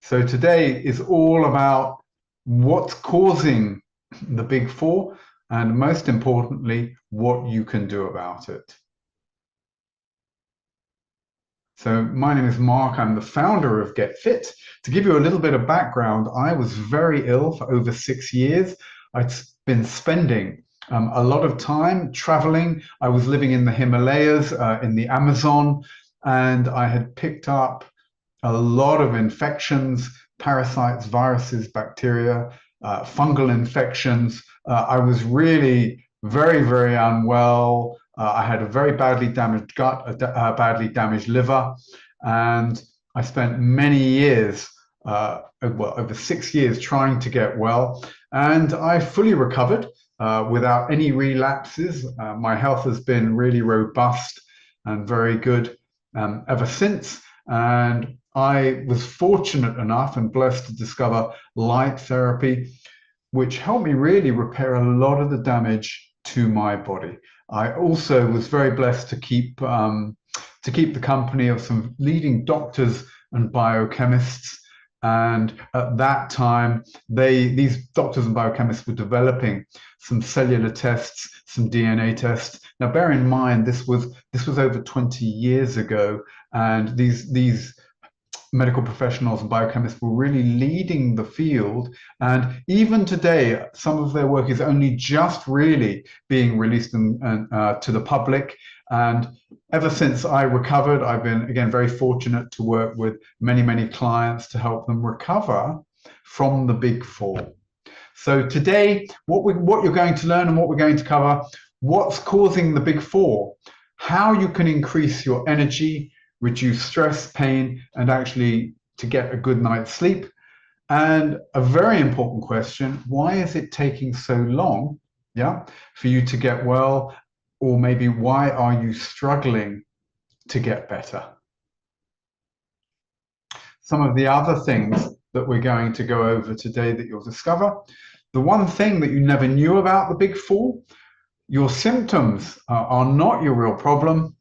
So today is all about what's causing the big four and most importantly, what you can do about it. So my name is Mark. I'm the founder of Get Fit. To give you a little bit of background, I was very ill for over 6 years. I'd been spending a lot of time traveling. I was living in the Himalayas, in the Amazon, and I had picked up a lot of infections, parasites, viruses, bacteria, fungal infections. I was really very, very unwell. I had a very badly damaged gut, a badly damaged liver, and I spent many years, well, over 6 years, trying to get well. And I fully recovered without any relapses. My health has been really robust and very good ever since. And I was fortunate enough and blessed to discover light therapy, which helped me really repair a lot of the damage to my body. I also was very blessed to keep the company of some leading doctors and biochemists. And at that time, these doctors and biochemists were developing some cellular tests, some DNA tests. Now, bear in mind, this was over 20 years ago, and these medical professionals and biochemists were really leading the field. And even today, some of their work is only just really being released to the public. And ever since I recovered, I've been, again, very fortunate to work with many, many clients to help them recover from the big four. So today, what you're going to learn and what we're going to cover, what's causing the big four, how you can increase your energy, reduce stress, pain, and actually to get a good night's sleep. And a very important question, why is it taking so long, for you to get well? Or maybe why are you struggling to get better? Some of the other things that we're going to go over today that you'll discover. The one thing that you never knew about the big four, your symptoms are not your real problem,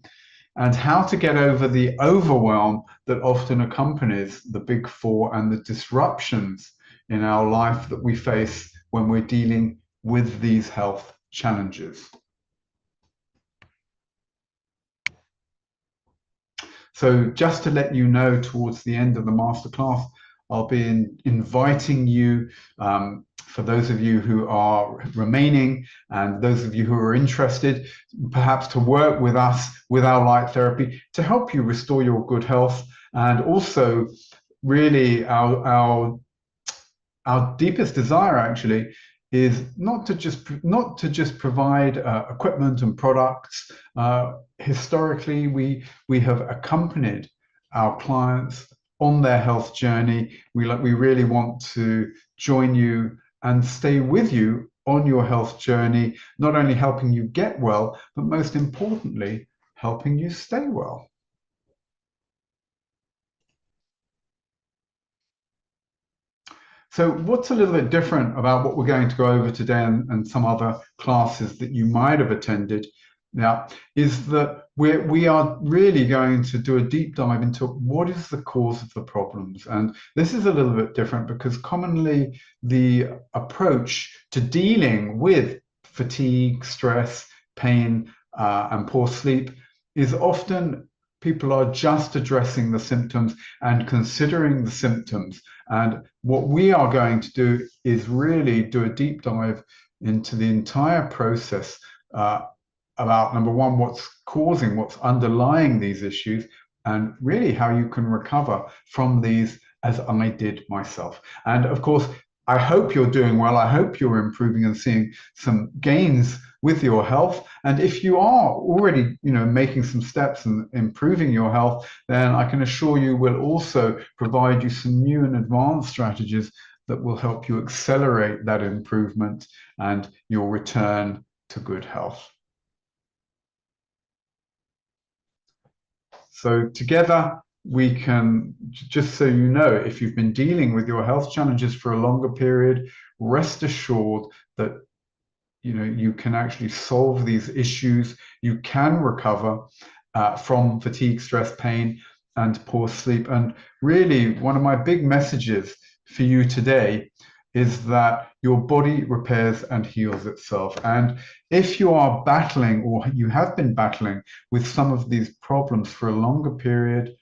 and how to get over the overwhelm that often accompanies the big four and the disruptions in our life that we face when we're dealing with these health challenges. So just to let you know, towards the end of the masterclass, I'll be inviting you, for those of you who are remaining and those of you who are interested, perhaps to work with us with our light therapy to help you restore your good health. And also, really, our deepest desire actually is not to just provide equipment and products. Historically, we have accompanied our clients on their health journey. We really want to join you and stay with you on your health journey, not only helping you get well, but most importantly, helping you stay well. So what's a little bit different about what we're going to go over today and some other classes that you might have attended now is that we are really going to do a deep dive into what is the cause of the problems. And this is a little bit different because commonly the approach to dealing with fatigue, stress, pain, and poor sleep is often people are just addressing the symptoms and considering the symptoms. And what we are going to do is really do a deep dive into the entire process about, number one, what's underlying these issues, and really how you can recover from these, as I did myself. And of course, I hope you're doing well. I hope you're improving and seeing some gains with your health. And if you are already, making some steps and improving your health, then I can assure you we'll also provide you some new and advanced strategies that will help you accelerate that improvement and your return to good health. So together, we can, just so you know, if you've been dealing with your health challenges for a longer period, rest assured that you can actually solve these issues. You can recover from fatigue, stress, pain, and poor sleep. And really, one of my big messages for you today is that your body repairs and heals itself. And if you are battling, or you have been battling with some of these problems for a longer period,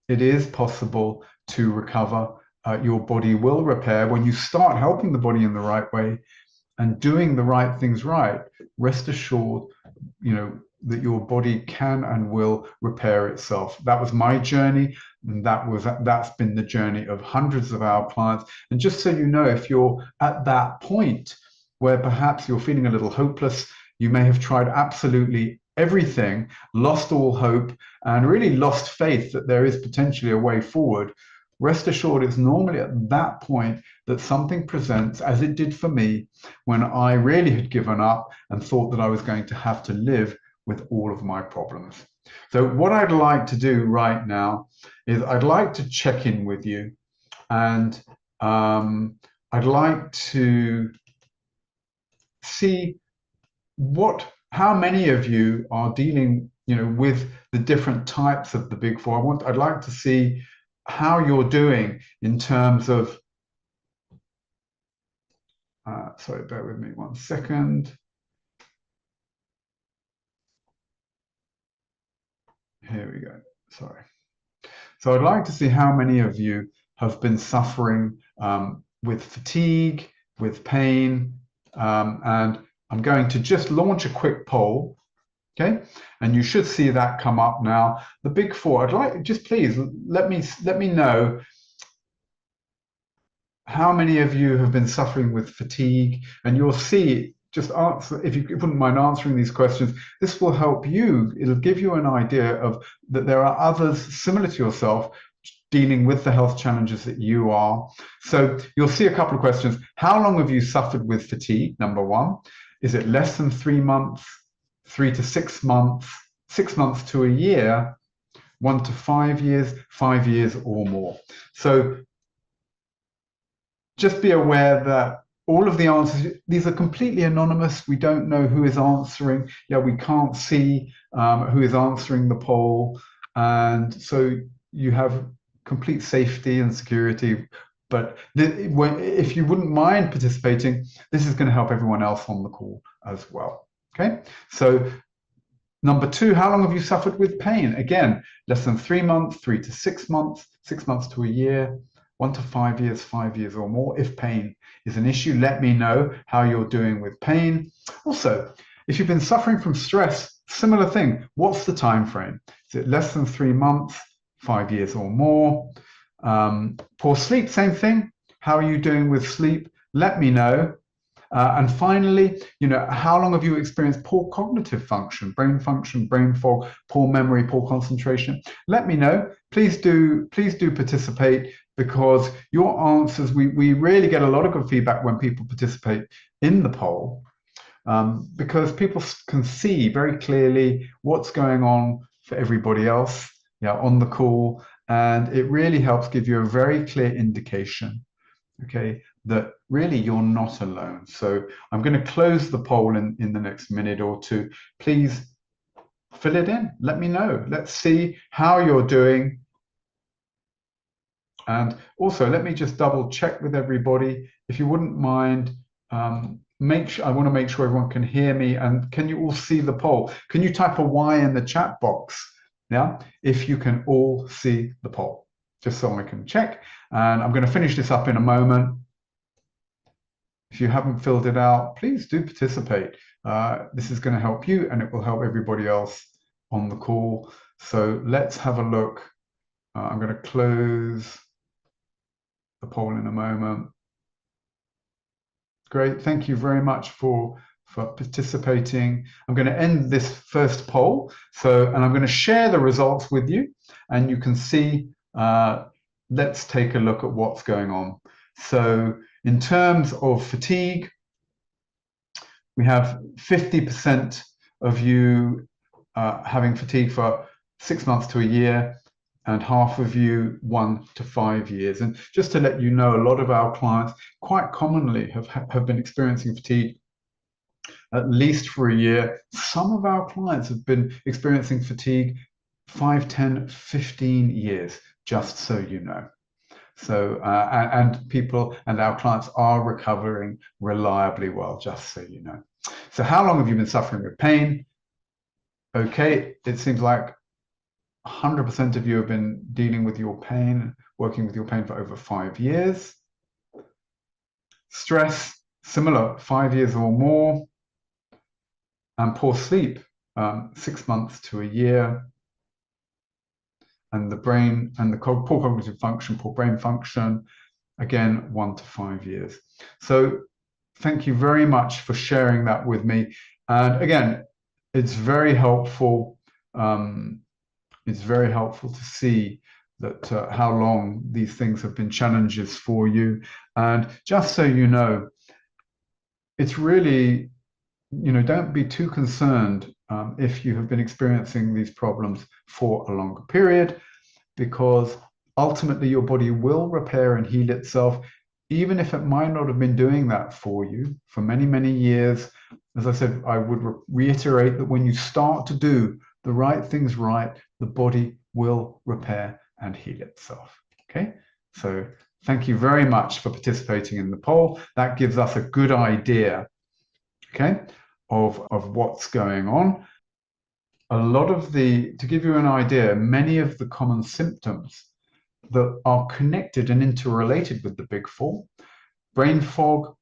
it is possible to recover. Your body will repair when you start helping the body in the right way and doing the right things right. Rest assured, that your body can and will repair itself. That was my journey, and that's been the journey of hundreds of our clients. And just so you know, if you're at that point where perhaps you're feeling a little hopeless, you may have tried absolutely everything, lost all hope, and really lost faith that there is potentially a way forward. Rest assured, it's normally at that point that something presents, as it did for me, when I really had given up and thought that I was going to have to live with all of my problems. So what I'd like to do right now is I'd like to check in with you, and I'd like to see how many of you are dealing, with the different types of the Big Four. I'd like to see how you're doing in terms of, sorry, bear with me 1 second. Here we go, sorry. So I'd like to see how many of you have been suffering with fatigue, with pain, and I'm going to just launch a quick poll. Okay, and you should see that come up now. The Big Four. I'd like, just please let me know how many of you have been suffering with fatigue, and you'll see. Just answer, if you wouldn't mind answering these questions. This will help you. It'll give you an idea of that there are others similar to yourself dealing with the health challenges that you are. So you'll see a couple of questions. How long have you suffered with fatigue? Number one. Is it less than 3 months? 3 to 6 months, 6 months to a year, 1 to 5 years, 5 years or more. So just be aware that all of the answers, these are completely anonymous. We don't know who is answering. We can't see who is answering the poll. And so you have complete safety and security. But if you wouldn't mind participating, this is going to help everyone else on the call as well. Okay, so number two, how long have you suffered with pain? Again, less than 3 months, 3 to 6 months, 6 months to a year, 1 to 5 years, 5 years or more. If pain is an issue, let me know how you're doing with pain. Also, if you've been suffering from stress, similar thing. What's the time frame? Is it less than 3 months, 5 years or more? Poor sleep, same thing. How are you doing with sleep? Let me know. And finally, how long have you experienced poor cognitive function, brain fog, poor memory, poor concentration? Let me know. Please do participate, because your answers, we really get a lot of good feedback when people participate in the poll, because people can see very clearly what's going on for everybody else on the call, and it really helps give you a very clear indication, okay, that really you're not alone. So I'm going to close the poll in the next minute or two. Please fill it in. Let me know. Let's see how you're doing. And also, let me just double check with everybody. If you wouldn't mind, I want to make sure everyone can hear me. And can you all see the poll? Can you type a Y in the chat box? Yeah, if you can all see the poll, just so I can check. And I'm going to finish this up in a moment. If you haven't filled it out, please do participate. This is going to help you, and it will help everybody else on the call. So let's have a look. I'm going to close the poll in a moment. Great. Thank you very much for participating. I'm going to end this first poll. And I'm going to share the results with you, and you can see. Let's take a look at what's going on. So in terms of fatigue, we have 50% of you having fatigue for 6 months to a year, and half of you 1 to 5 years. And just to let you know, a lot of our clients quite commonly have been experiencing fatigue at least for a year. Some of our clients have been experiencing fatigue 5, 10, 15 years, just so you know. So, and people and our clients are recovering reliably well, just so you know. So how long have you been suffering with pain? Okay, it seems like 100% of you have been dealing with your pain, working with your pain for over 5 years. Stress, similar, 5 years or more. And poor sleep, 6 months to a year. And the brain and the poor cognitive function, poor brain function, again, 1 to 5 years. So thank you very much for sharing that with me. And again, it's very helpful. It's very helpful to see that how long these things have been challenges for you. And just so you know, it's really, don't be too concerned if you have been experiencing these problems for a longer period, because ultimately your body will repair and heal itself, even if it might not have been doing that for you for many, many years. As I said, I would reiterate that when you start to do the right things right, the body will repair and heal itself. Okay, so thank you very much for participating in the poll. That gives us a good idea, okay, of what's going on. To give you an idea, many of the common symptoms that are connected and interrelated with the big four: brain fog,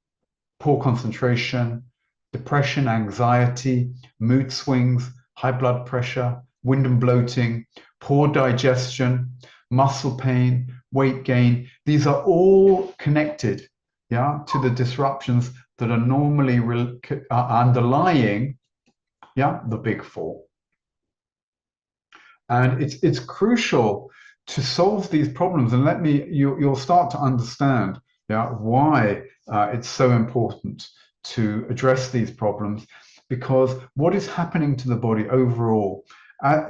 poor concentration, depression, anxiety, mood swings, high blood pressure, wind and bloating, poor digestion, muscle pain, weight gain. These are all connected, to the disruptions that are normally underlying, the big four. And it's crucial to solve these problems. And you'll start to understand, why it's so important to address these problems, because what is happening to the body overall,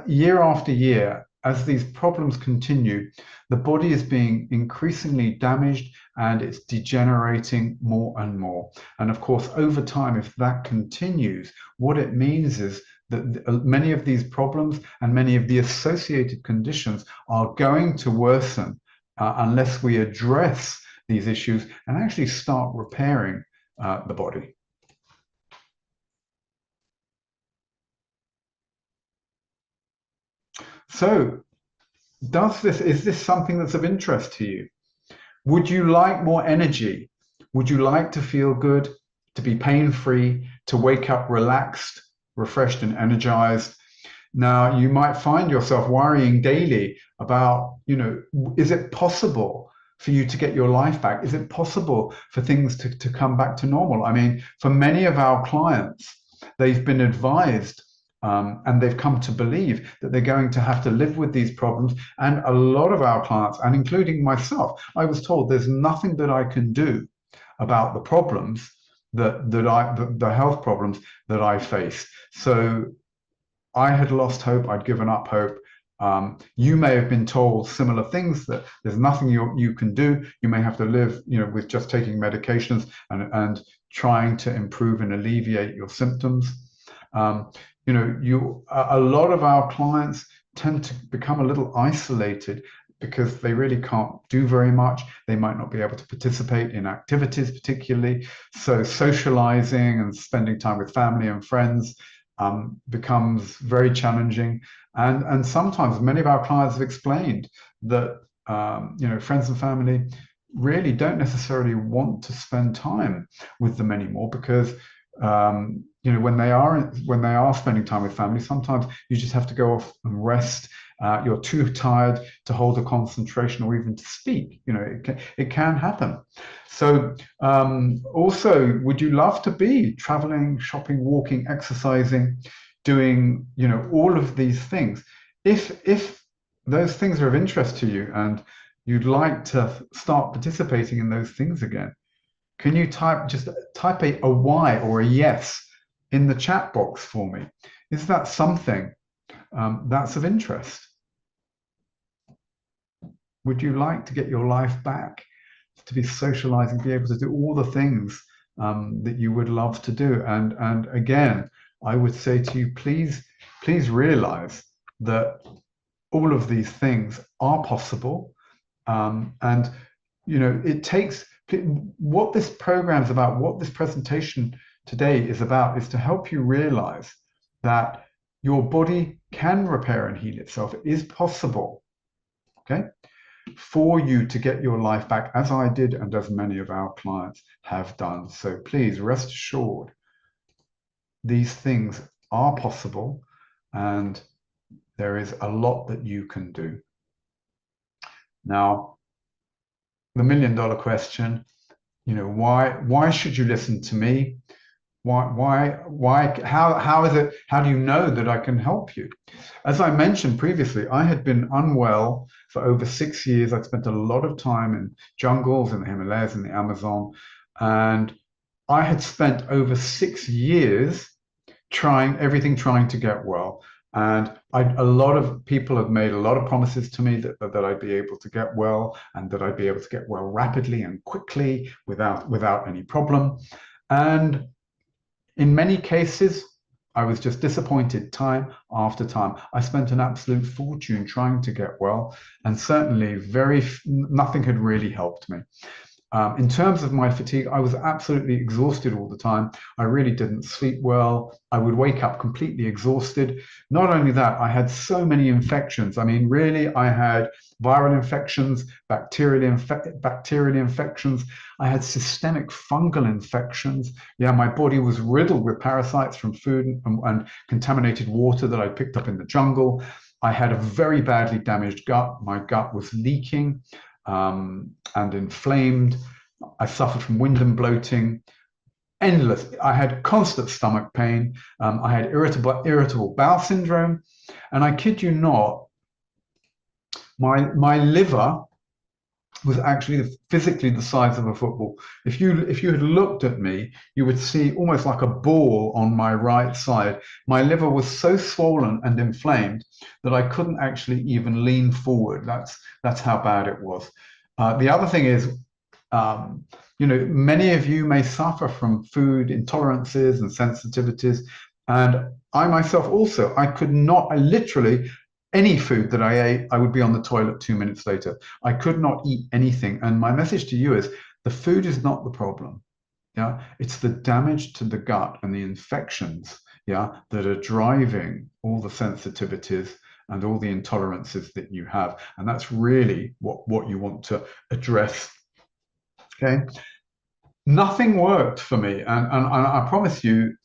year after year, as these problems continue, the body is being increasingly damaged and it's degenerating more and more. And of course, over time, if that continues, what it means is that many of these problems and many of the associated conditions are going to worsen unless we address these issues and actually start repairing the body. So, is this something that's of interest to you? Would you like more energy? Would you like to feel good, to be pain-free, to wake up relaxed, refreshed and energized? Now, you might find yourself worrying daily about, is it possible for you to get your life back? Is it possible for things to come back to normal? I mean, for many of our clients, they've been advised and they've come to believe that they're going to have to live with these problems. And a lot of our clients, and including myself, I was told there's nothing that I can do about the problems the health problems that I face. So I had lost hope. I'd given up hope. You may have been told similar things, that there's nothing you can do. You may have to live, with just taking medications and trying to improve and alleviate your symptoms. A lot of our clients tend to become a little isolated because they really can't do very much. They might not be able to participate in activities particularly. So socializing and spending time with family and friends becomes very challenging. And sometimes many of our clients have explained that, friends and family really don't necessarily want to spend time with them anymore, because when they are spending time with family, sometimes you just have to go off and rest. You're too tired to hold a concentration or even to speak. It can happen. So also, would you love to be traveling, shopping, walking, exercising, doing, all of these things? If those things are of interest to you and you'd like to start participating in those things again, can you type a Y or a yes in the chat box for me? Is that something that's of interest? Would you like to get your life back, to be socializing, be able to do all the things that you would love to do? And again, I would say to you, please realize that all of these things are possible. And, it takes what this program is about, what this presentation today is about, is to help you realize that your body can repair and heal itself. It is possible, okay, for you to get your life back, as I did and as many of our clients have done. So please rest assured, these things are possible and there is a lot that you can do. Now, the million-dollar question, why should you listen to me? How is it, how do you know that I can help you? As I mentioned previously, I had been unwell for over 6 years. I'd spent a lot of time in jungles, in the Himalayas, in the Amazon, and I had spent over 6 years trying to get well. And a lot of people have made a lot of promises to me that I'd be able to get well, and that I'd be able to get well rapidly and quickly without any problem. And in many cases, I was just disappointed time after time. I spent an absolute fortune trying to get well, and certainly nothing had really helped me. In terms of my fatigue, I was absolutely exhausted all the time. I really didn't sleep well. I would wake up completely exhausted. Not only that, I had so many infections. I mean, really, I had viral infections, bacterial infections. I had systemic fungal infections. Yeah, my body was riddled with parasites from food and contaminated water that I picked up in the jungle. I had a very badly damaged gut. My gut was leaking and inflamed. I suffered from wind and bloating, endless. I had constant stomach pain. I had irritable bowel syndrome, and I kid you not, my liver was actually physically the size of a football. If you had looked at me, you would see almost like a ball on my right side. My liver was so swollen and inflamed that I couldn't actually even lean forward. That's how bad it was. The other thing is, many of you may suffer from food intolerances and sensitivities, and I myself also. I literally, any food that I ate, I would be on the toilet 2 minutes later. I could not eat anything. And my message to you is, the food is not the problem. Yeah, it's the damage to the gut and the infections, yeah, that are driving all the sensitivities and all the intolerances that you have. And that's really what you want to address. Okay. Nothing worked for me. And I promise you,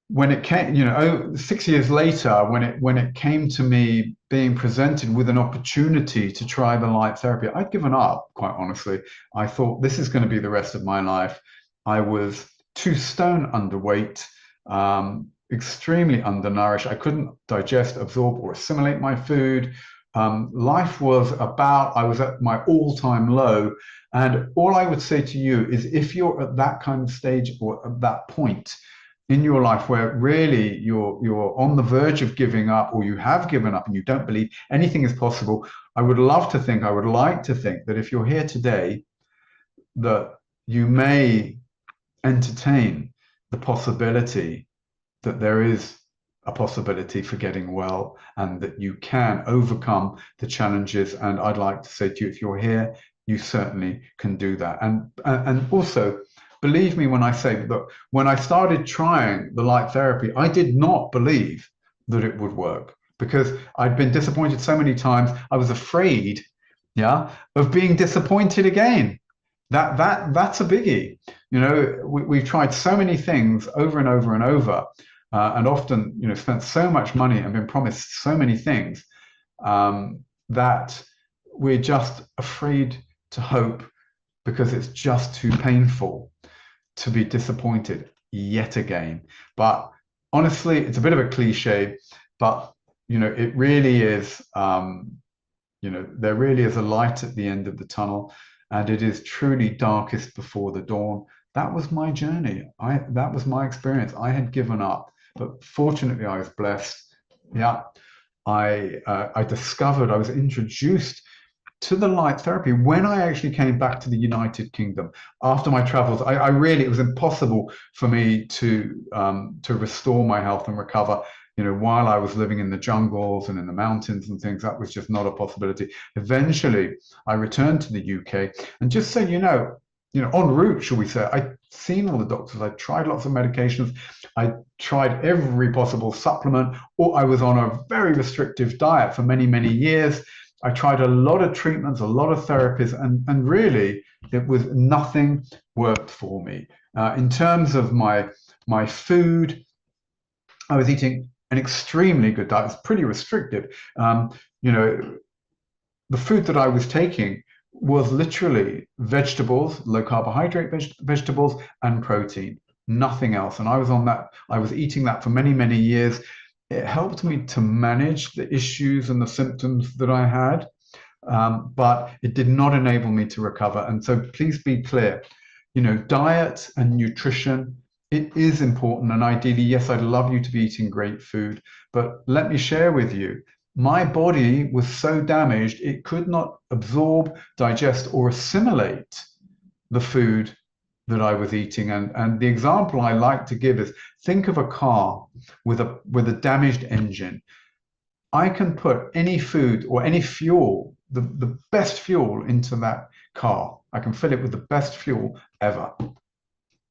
when it came, 6 years later, when it came to me being presented with an opportunity to try the light therapy, I'd given up, quite honestly. I thought, this is going to be the rest of my life. I was 2 stone underweight, extremely undernourished. I couldn't digest, absorb, or assimilate my food. Life was I was at my all-time low. And all I would say to you is, if you're at that kind of stage or at that point in your life where really you're on the verge of giving up, or you have given up and you don't believe anything is possible, I would like to think that if you're here today, that you may entertain the possibility that there is a possibility for getting well, and that you can overcome the challenges. And I'd like to say to you, if you're here, you certainly can do that. And also, believe me when I say that when I started trying the light therapy, I did not believe that it would work, because I'd been disappointed so many times. I was afraid, yeah, of being disappointed again. That's a biggie. We've tried so many things over and over and over, and often, spent so much money and been promised so many things, that we're just afraid to hope, because it's just too painful to be disappointed yet again. But honestly, it's a bit of a cliche, but it really is, there really is a light at the end of the tunnel, and it is truly darkest before the dawn. That was my journey. That was my experience. I had given up, but fortunately I was blessed. Yeah, I discovered, I was introduced to the light therapy when I actually came back to the United Kingdom after my travels. It was impossible for me to restore my health and recover. while I was living in the jungles and in the mountains and things, that was just not a possibility. Eventually, I returned to the UK, and just so en route, shall we say, I'd seen all the doctors. I tried lots of medications. I tried every possible supplement, or I was on a very restrictive diet for many, many years. I tried a lot of treatments, a lot of therapies, and really, it was nothing worked for me. In terms of my food, I was eating an extremely good diet. It's pretty restrictive. The food that I was taking was literally vegetables, low carbohydrate vegetables, and protein, nothing else. And I was on that, I was eating that for many, many years. It helped me to manage the issues and the symptoms that I had, but it did not enable me to recover. And so please be clear, diet and nutrition, it is important. And ideally, yes, I'd love you to be eating great food, but let me share with you, my body was so damaged, it could not absorb, digest, or assimilate the food that I was eating. And the example I like to give is, think of a car with a damaged engine. I can put any food or any fuel, the best fuel into that car. I can fill it with the best fuel ever.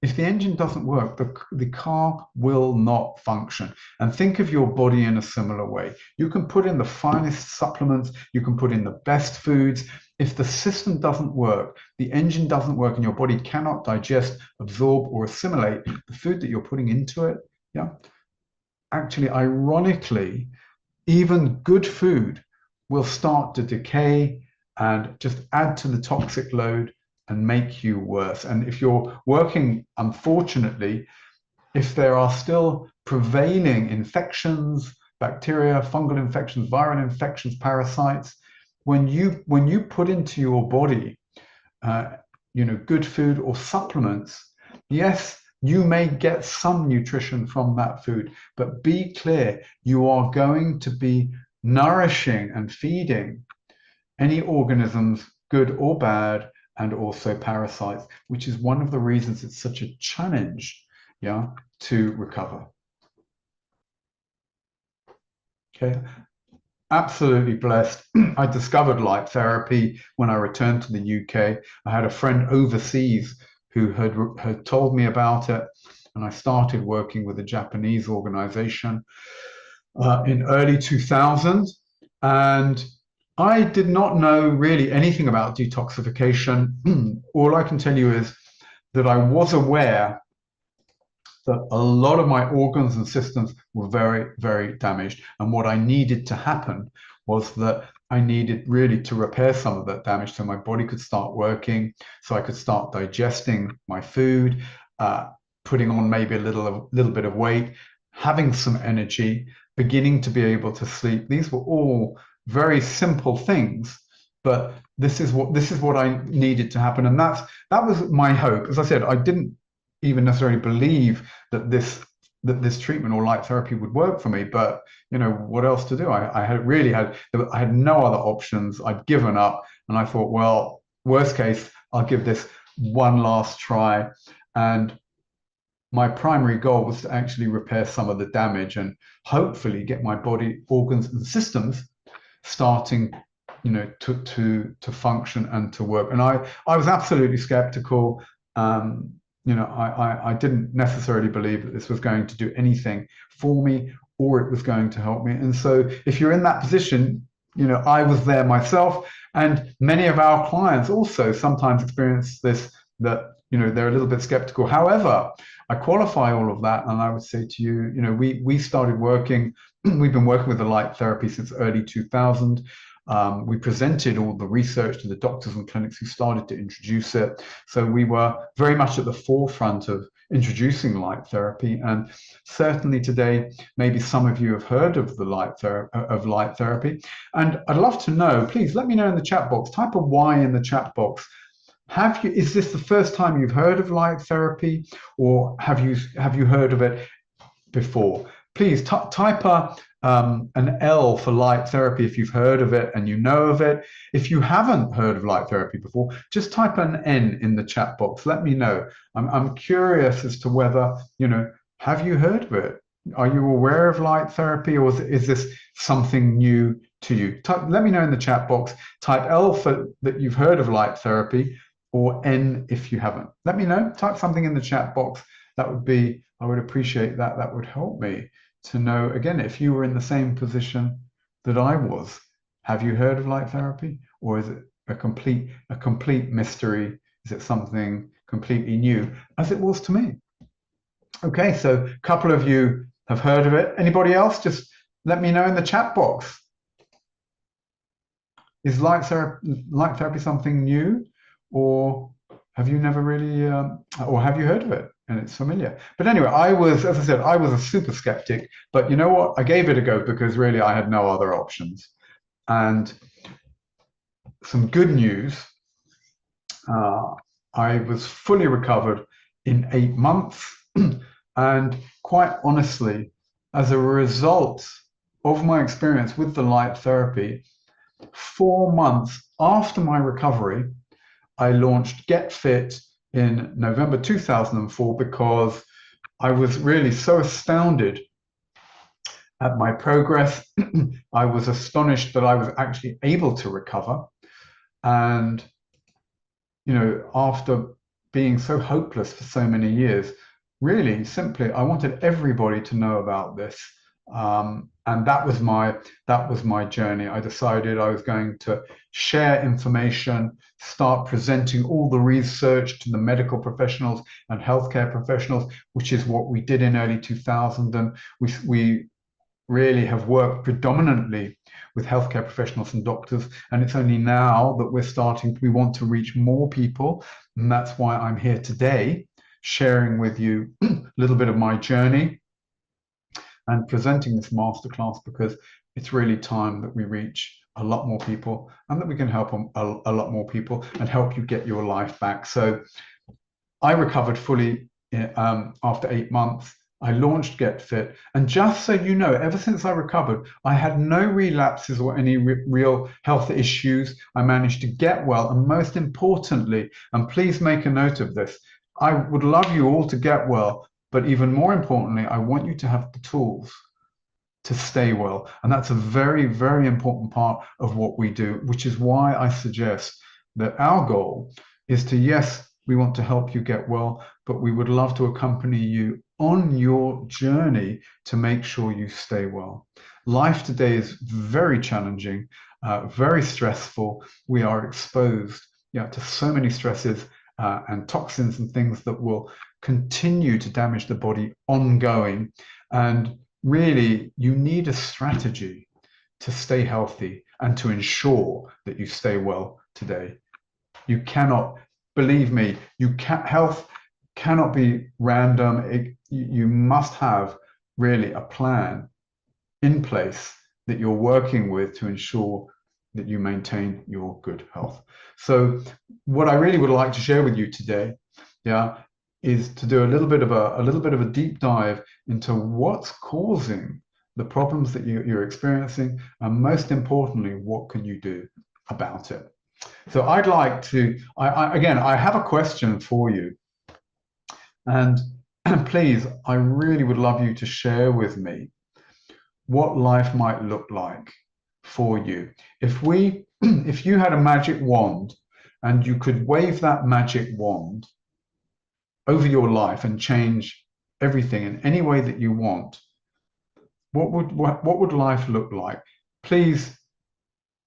If the engine doesn't work, the car will not function. And think of your body in a similar way. You can put in the finest supplements, you can put in the best foods. If the system doesn't work, the engine doesn't work, and your body cannot digest, absorb, or assimilate the food that you're putting into it, yeah, actually, ironically, even good food will start to decay and just add to the toxic load and make you worse. And if you're working, unfortunately, if there are still prevailing infections, bacteria, fungal infections, viral infections, parasites, when you put into your body, good food or supplements, yes, you may get some nutrition from that food, but be clear, you are going to be nourishing and feeding any organisms, good or bad, and also parasites, which is one of the reasons it's such a challenge, to recover. Okay, absolutely blessed. I discovered light therapy when I returned to the UK. I had a friend overseas who had told me about it, and I started working with a Japanese organization in early 2000. And I did not know really anything about detoxification. All I can tell you is that I was aware that a lot of my organs and systems were very, very damaged. And what I needed to happen was that I needed really to repair some of that damage so my body could start working, so I could start digesting my food, putting on maybe a little bit of weight, having some energy, beginning to be able to sleep. These were all very simple things, but this is what I needed to happen. And that was my hope. As I said, I didn't even necessarily believe that this treatment or light therapy would work for me, but what else to do? I had no other options. I'd given up, and I thought, well, worst case, I'll give this one last try. And my primary goal was to actually repair some of the damage and hopefully get my body, organs, and systems starting to function and to work. And I was absolutely skeptical. I didn't necessarily believe that this was going to do anything for me or it was going to help me. And so if you're in that position, I was there myself, and many of our clients also sometimes experience this, that they're a little bit skeptical. However, I qualify all of that, and I would say to you, we started working, we've been working with the light therapy since early 2000. We presented all the research to the doctors and clinics who started to introduce it. So we were very much at the forefront of introducing light therapy. And certainly today, maybe some of you have heard of the light therapy. And I'd love to know, please let me know in the chat box, type a Y in the chat box. Is this the first time you've heard of light therapy, or have you heard of it before? Please type an L for light therapy if you've heard of it and you know of it. If you haven't heard of light therapy before, just type an N in the chat box. Let me know. I'm curious as to whether, have you heard of it? Are you aware of light therapy, or is this something new to you? Let me know in the chat box. Type L for that you've heard of light therapy, or N if you haven't. Let me know. Type something in the chat box. That would be, I would appreciate that. That would help me to know, again, if you were in the same position that I was. Have you heard of light therapy, or is it a complete mystery? Is it something completely new, as it was to me? Okay, so a couple of you have heard of it. Anybody else? Just let me know in the chat box. Is light therapy something new, or have you never really, or have you heard of it and it's familiar? But anyway, as I said, I was a super skeptic. But you know what? I gave it a go because really I had no other options. And some good news. I was fully recovered in 8 months. And quite honestly, as a result of my experience with the light therapy, 4 months after my recovery, I launched Get Fit in November 2004 because I was really so astounded at my progress. I was astonished that I was actually able to recover. And, after being so hopeless for so many years, really simply, I wanted everybody to know about this. And that was my journey. I decided I was going to share information, start presenting all the research to the medical professionals and healthcare professionals, which is what we did in early 2000. And we really have worked predominantly with healthcare professionals and doctors. And it's only now that we want to reach more people. And that's why I'm here today, sharing with you a little bit of my journey and presenting this masterclass, because it's really time that we reach a lot more people and that we can help a lot more people and help you get your life back. So I recovered fully after 8 months. I launched Get Fit. And just so you know, ever since I recovered, I had no relapses or any real health issues. I managed to get well. And most importantly, and please make a note of this, I would love you all to get well. But even more importantly, I want you to have the tools to stay well. And that's a very, very important part of what we do, which is why I suggest that our goal is to, yes, we want to help you get well, but we would love to accompany you on your journey to make sure you stay well. Life today is very challenging, very stressful. We are exposed to so many stresses and toxins and things that will continue to damage the body ongoing. And really, you need a strategy to stay healthy and to ensure that you stay well today. You cannot, believe me, health cannot be random. You must have really a plan in place that you're working with to ensure that you maintain your good health. So what I really would like to share with you today, is to do a little bit of a deep dive into what's causing the problems that you're experiencing, and most importantly, what can you do about it. So I'd like to, again, I have a question for you. And please, I really would love you to share with me what life might look like for you. If you had a magic wand and you could wave that magic wand over your life and change everything in any way that you want, what would life look like? Please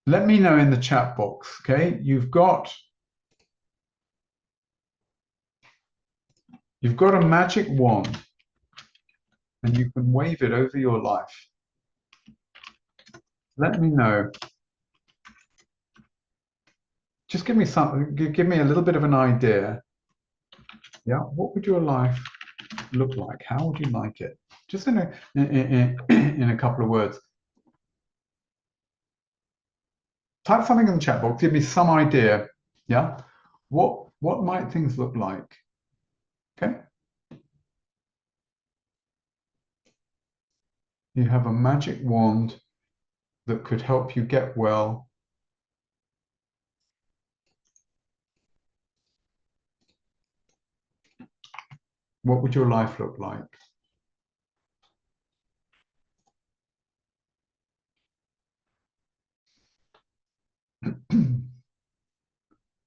let me know in the chat box. Okay, you've got a magic wand and you can wave it over your life. Let me know. Just give me a little bit of an idea. Yeah, what would your life look like? How would you like it? Just in a couple of words. Type something in the chat box. Give me some idea. Yeah, what might things look like? Okay. You have a magic wand that could help you get well. What would your life look like?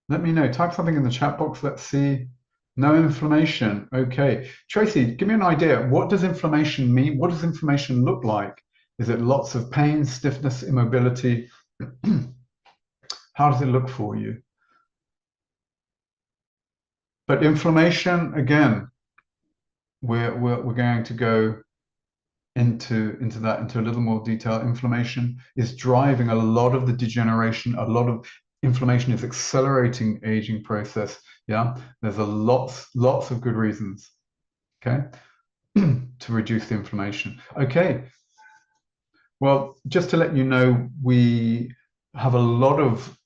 Let me know. Type something in the chat box. Let's see. No inflammation. Okay. Tracy, give me an idea. What does inflammation mean? What does inflammation look like? Is it lots of pain, stiffness, immobility? How does it look for you? But inflammation, again, we're going to go into a little more detail. Inflammation is driving a lot of the degeneration. A lot of inflammation is accelerating aging process. Yeah, there's lots of good reasons, okay, to reduce the inflammation. Okay, well, just to let you know, we have a lot of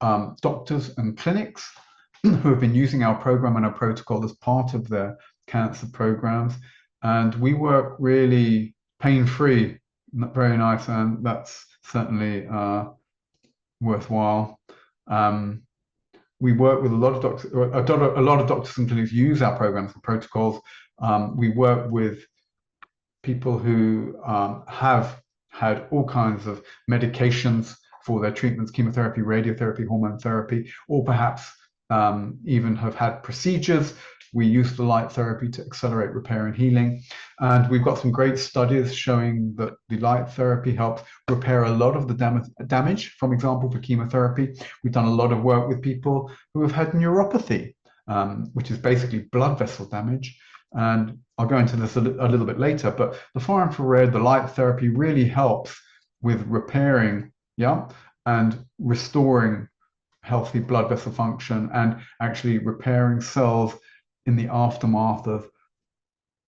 doctors and clinics who have been using our program and our protocol as part of their cancer programs, and we work really pain-free. Very nice, and that's certainly worthwhile. We work with a lot of doctors. A lot of doctors and clinics use our programs and protocols. We work with people who have had all kinds of medications for their treatments, chemotherapy, radiotherapy, hormone therapy, or perhaps even have had procedures. We use the light therapy to accelerate repair and healing. And we've got some great studies showing that the light therapy helps repair a lot of the damage, from example, for chemotherapy. We've done a lot of work with people who have had neuropathy, which is basically blood vessel damage. And I'll go into this a little bit later, but the far infrared, the light therapy really helps with repairing, yeah, and restoring healthy blood vessel function and actually repairing cells in the aftermath of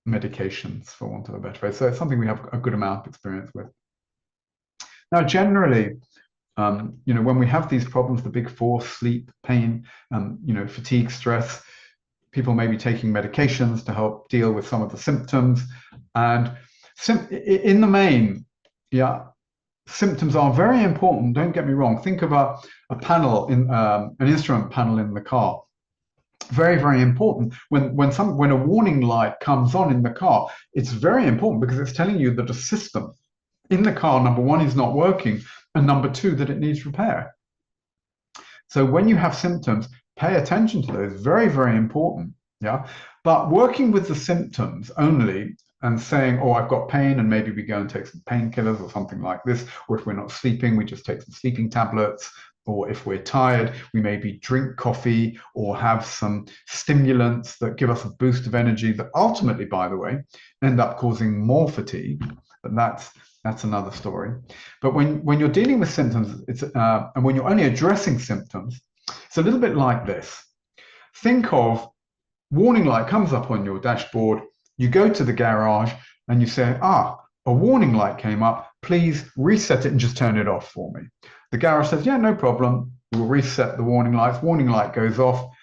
medications, for want of a better phrase. So it's something we have a good amount of experience with. Now, generally, when we have these problems, the big four, sleep, pain, fatigue, stress, people may be taking medications to help deal with some of the symptoms. And in the main, yeah, symptoms are very important. Don't get me wrong. Think of a panel in an instrument panel in the car. Very, very important. When a warning light comes on in the car, it's very important because it's telling you that a system in the car, number one, is not working, and number two, that it needs repair. So when you have symptoms, pay attention to those. Very, very important. Yeah. But working with the symptoms only and saying, oh, I've got pain, and maybe we go and take some painkillers or something like this, or if we're not sleeping, we just take some sleeping tablets, or if we're tired, we maybe drink coffee or have some stimulants that give us a boost of energy that ultimately, by the way, end up causing more fatigue. But that's another story. But when you're dealing with symptoms, and when you're only addressing symptoms, it's a little bit like this. Think of warning light comes up on your dashboard. You go to the garage and you say, a warning light came up. Please reset it and just turn it off for me. The garage says, yeah, no problem. We'll reset the warning lights. Warning light goes off.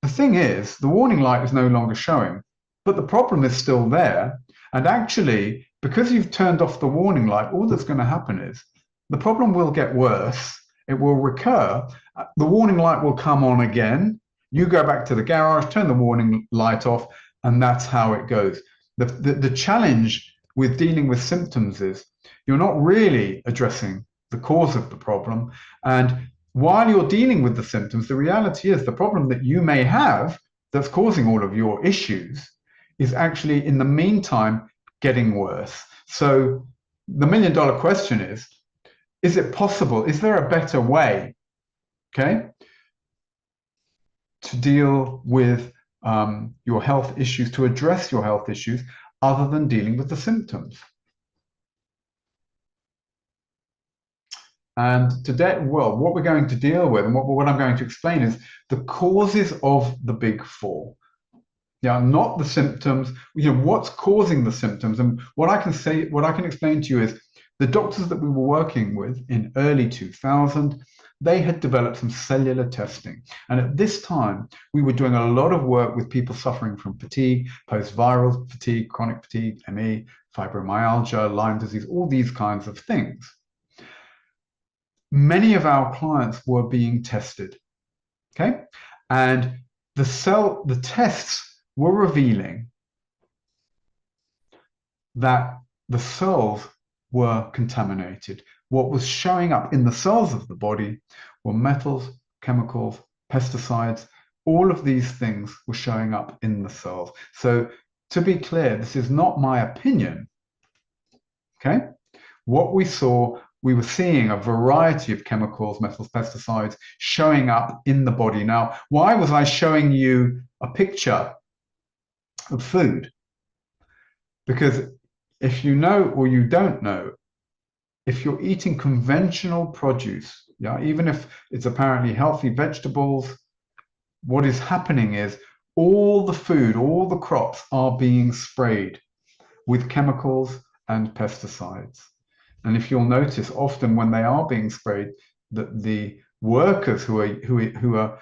The thing is, the warning light is no longer showing, but the problem is still there. And actually, because you've turned off the warning light, all that's going to happen is the problem will get worse. It will recur. The warning light will come on again. You go back to the garage, turn the warning light off, and that's how it goes. The challenge with dealing with symptoms is you're not really addressing the cause of the problem. And while you're dealing with the symptoms, the reality is the problem that you may have that's causing all of your issues is actually, in the meantime, getting worse. So the million-dollar question is it possible? Is there a better way, okay, to deal with your health issues, to address your health issues, other than dealing with the symptoms? And today, well, what we're going to deal with and what I'm going to explain is the causes of the big four. Yeah, not the symptoms, what's causing the symptoms. And what I can explain to you is the doctors that we were working with in early 2000, they had developed some cellular testing. And at this time, we were doing a lot of work with people suffering from fatigue, post-viral fatigue, chronic fatigue, ME, fibromyalgia, Lyme disease, all these kinds of things. Many of our clients were being tested, okay? And the tests were revealing that the cells were contaminated. What was showing up in the cells of the body were metals, chemicals, pesticides, all of these things were showing up in the cells. So to be clear, this is not my opinion, okay? What we were seeing a variety of chemicals, metals, pesticides showing up in the body. Now, why was I showing you a picture of food? Because if you know or you don't know, if you're eating conventional produce, yeah, even if it's apparently healthy vegetables, what is happening is all the food, all the crops are being sprayed with chemicals and pesticides. And if you'll notice, often when they are being sprayed, that the workers who are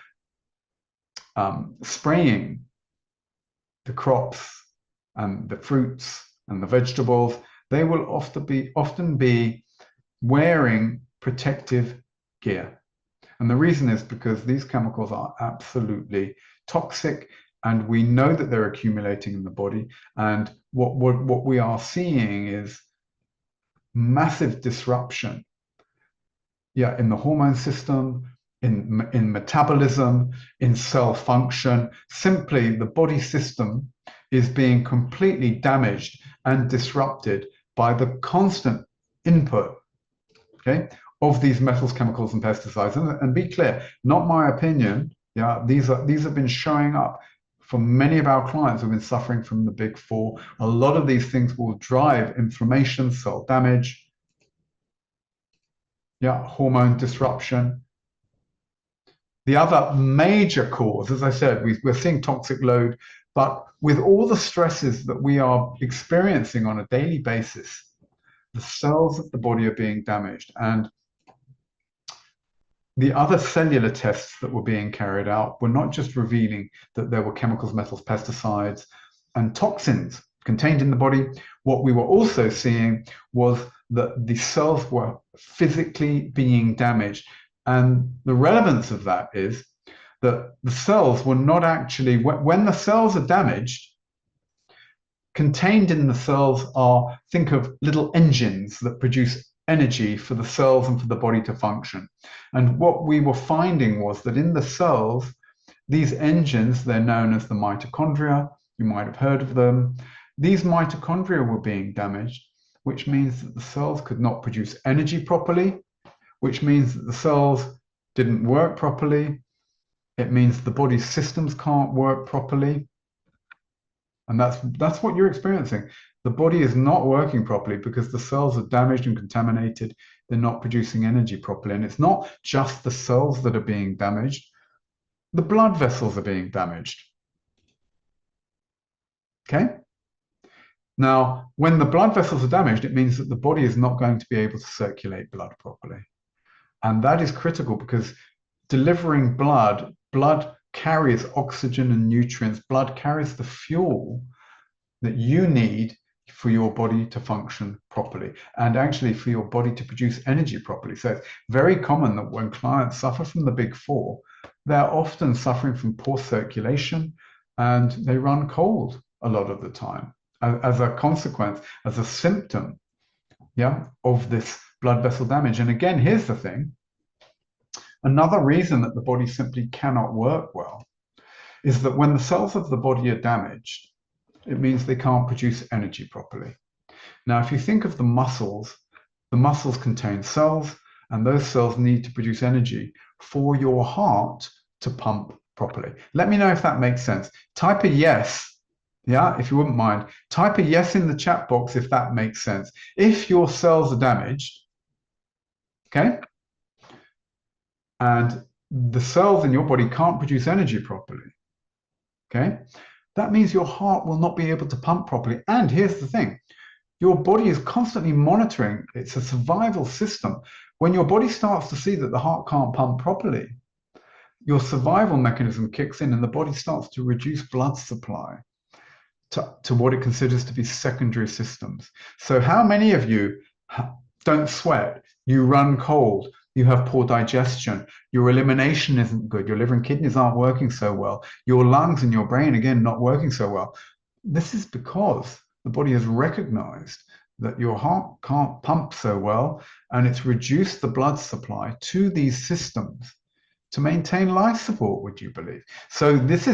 spraying the crops and the fruits and the vegetables, they will often be wearing protective gear. And the reason is because these chemicals are absolutely toxic, and we know that they're accumulating in the body. And what we are seeing is massive disruption, yeah, in the hormone system, in metabolism, in cell function. Simply, the body system is being completely damaged and disrupted by the constant input, okay, of these metals, chemicals, and pesticides. And be clear, not my opinion. Yeah, these have been showing up for many of our clients who've been suffering from the big four. A lot of these things will drive inflammation, cell damage, yeah, hormone disruption. The other major cause, as I said, we're seeing toxic load, but with all the stresses that we are experiencing on a daily basis, the cells of the body are being damaged. And the other cellular tests that were being carried out were not just revealing that there were chemicals, metals, pesticides, and toxins contained in the body. What we were also seeing was that the cells were physically being damaged. And the relevance of that is that the cells were not actually, when the cells are damaged, contained in the cells are, think of little engines that produce energy for the cells and for the body to function. And what we were finding was that in the cells, these engines, they're known as the mitochondria, you might have heard of them, these mitochondria were being damaged, which means that the cells could not produce energy properly, which means that the cells didn't work properly. It means the body's systems can't work properly. And that's what you're experiencing. The body is not working properly because the cells are damaged and contaminated. They're not producing energy properly. And it's not just the cells that are being damaged. The blood vessels are being damaged. Okay? Now, when the blood vessels are damaged, it means that the body is not going to be able to circulate blood properly. And that is critical because delivering blood carries oxygen and nutrients. Blood carries the fuel that you need for your body to function properly and actually for your body to produce energy properly. So it's very common that when clients suffer from the big four, they're often suffering from poor circulation and they run cold a lot of the time as a consequence, as a symptom, yeah, of this blood vessel damage. And again, here's the thing. Another reason that the body simply cannot work well is that when the cells of the body are damaged, it means they can't produce energy properly. Now, if you think of the muscles contain cells, and those cells need to produce energy for your heart to pump properly. Let me know if that makes sense. Type a yes, yeah, if you wouldn't mind. Type a yes in the chat box if that makes sense. If your cells are damaged, okay, and the cells in your body can't produce energy properly, okay, that means your heart will not be able to pump properly. And here's the thing, your body is constantly monitoring. It's a survival system. When your body starts to see that the heart can't pump properly, your survival mechanism kicks in and the body starts to reduce blood supply to what it considers to be secondary systems. So how many of you don't sweat, you run cold, you have poor digestion, your elimination isn't good, your liver and kidneys aren't working so well, your lungs and your brain, again, not working so well? This is because the body has recognized that your heart can't pump so well, and it's reduced the blood supply to these systems to maintain life support, would you believe? So there's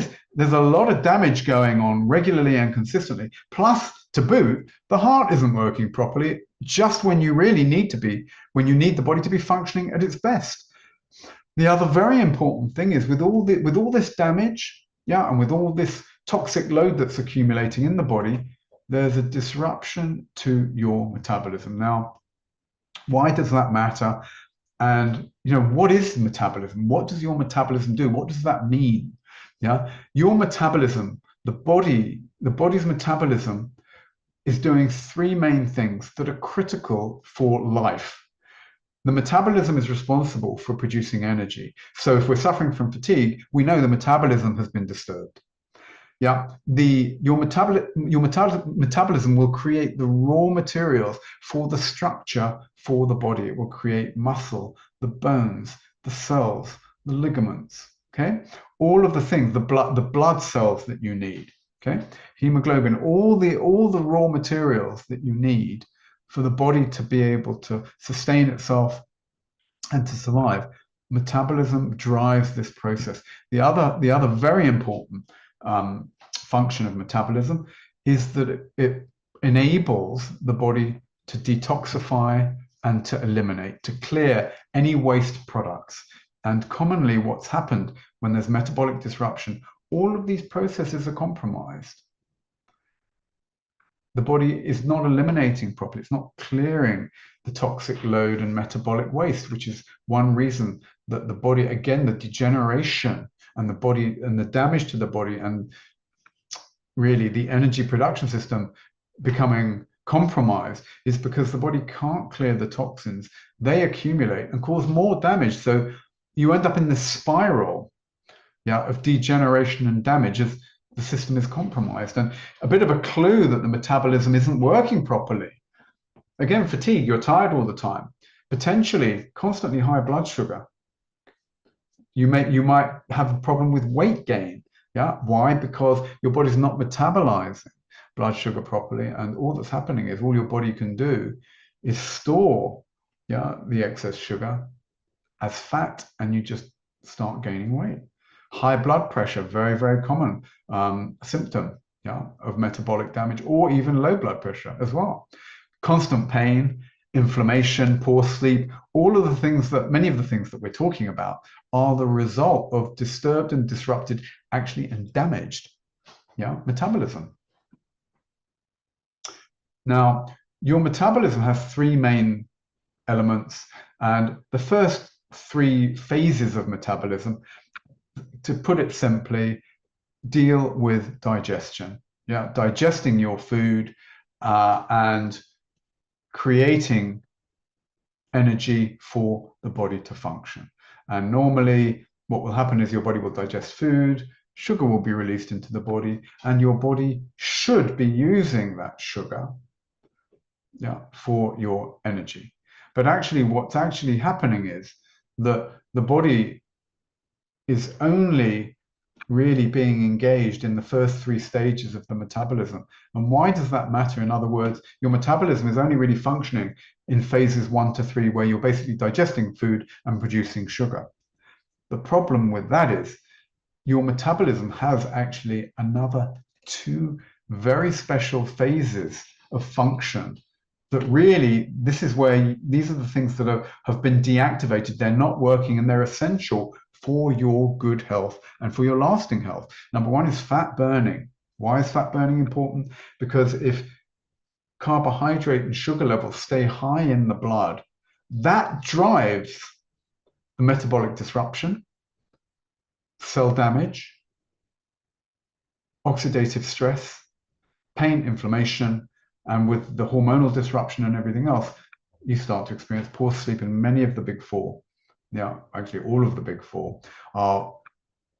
a lot of damage going on regularly and consistently. Plus, to boot, the heart isn't working properly just when you really need to be, when you need the body to be functioning at its best. The other very important thing is with all this damage, and with all this toxic load that's accumulating in the body, there's a disruption to your metabolism. Now, why does that matter? And what is metabolism? What does your metabolism do? What does that mean? Your metabolism, the body's metabolism is doing three main things that are critical for life. The metabolism is responsible for producing energy. So if we're suffering from fatigue, we know the metabolism has been disturbed. Your metabolism will create the raw materials for the structure for the body. It will create muscle, the bones, the cells, the ligaments. Okay, all of the things, the blood cells that you need. Okay, hemoglobin, all the raw materials that you need for the body to be able to sustain itself and to survive. Metabolism drives this process. The other very important function of metabolism is that it enables the body to detoxify and to eliminate, to clear any waste products. And commonly what's happened when there's metabolic disruption, all of these processes are compromised. The body is not eliminating properly. It's not clearing the toxic load and metabolic waste, which is one reason that the body, again, the degeneration and the body and the damage to the body and really the energy production system becoming compromised is because the body can't clear the toxins. They accumulate and cause more damage. So you end up in this spiral of degeneration and damage as the system is compromised. And a bit of a clue that the metabolism isn't working properly. Again, fatigue, you're tired all the time. Potentially constantly high blood sugar. You might have a problem with weight gain. Why? Because your body's not metabolizing blood sugar properly, and all that's happening is all your body can do is store the excess sugar as fat, and you just start gaining weight. High blood pressure, very, very common symptom of metabolic damage, or even low blood pressure as well. Constant pain, inflammation, poor sleep, many of the things that we're talking about are the result of disturbed and disrupted, actually, and damaged metabolism. Now, your metabolism has three main elements, and the first three phases of metabolism, to put it simply, deal with digestion. Digesting your food and creating energy for the body to function. And normally what will happen is your body will digest food, sugar will be released into the body, and your body should be using that sugar for your energy. But actually what's actually happening is that the body is only really being engaged in the first three stages of the metabolism. And why does that matter? In other words, your metabolism is only really functioning in phases 1 to 3, where you're basically digesting food and producing sugar. The problem with that is your metabolism has actually another 2 very special phases of function that really, these are the things that have been deactivated. They're not working, and they're essential for your good health and for your lasting health. Number 1 is fat burning. Why is fat burning important? Because if carbohydrate and sugar levels stay high in the blood, that drives the metabolic disruption, cell damage, oxidative stress, pain, inflammation, and with the hormonal disruption and everything else, you start to experience poor sleep. And many of the big 4, actually all of the big 4, are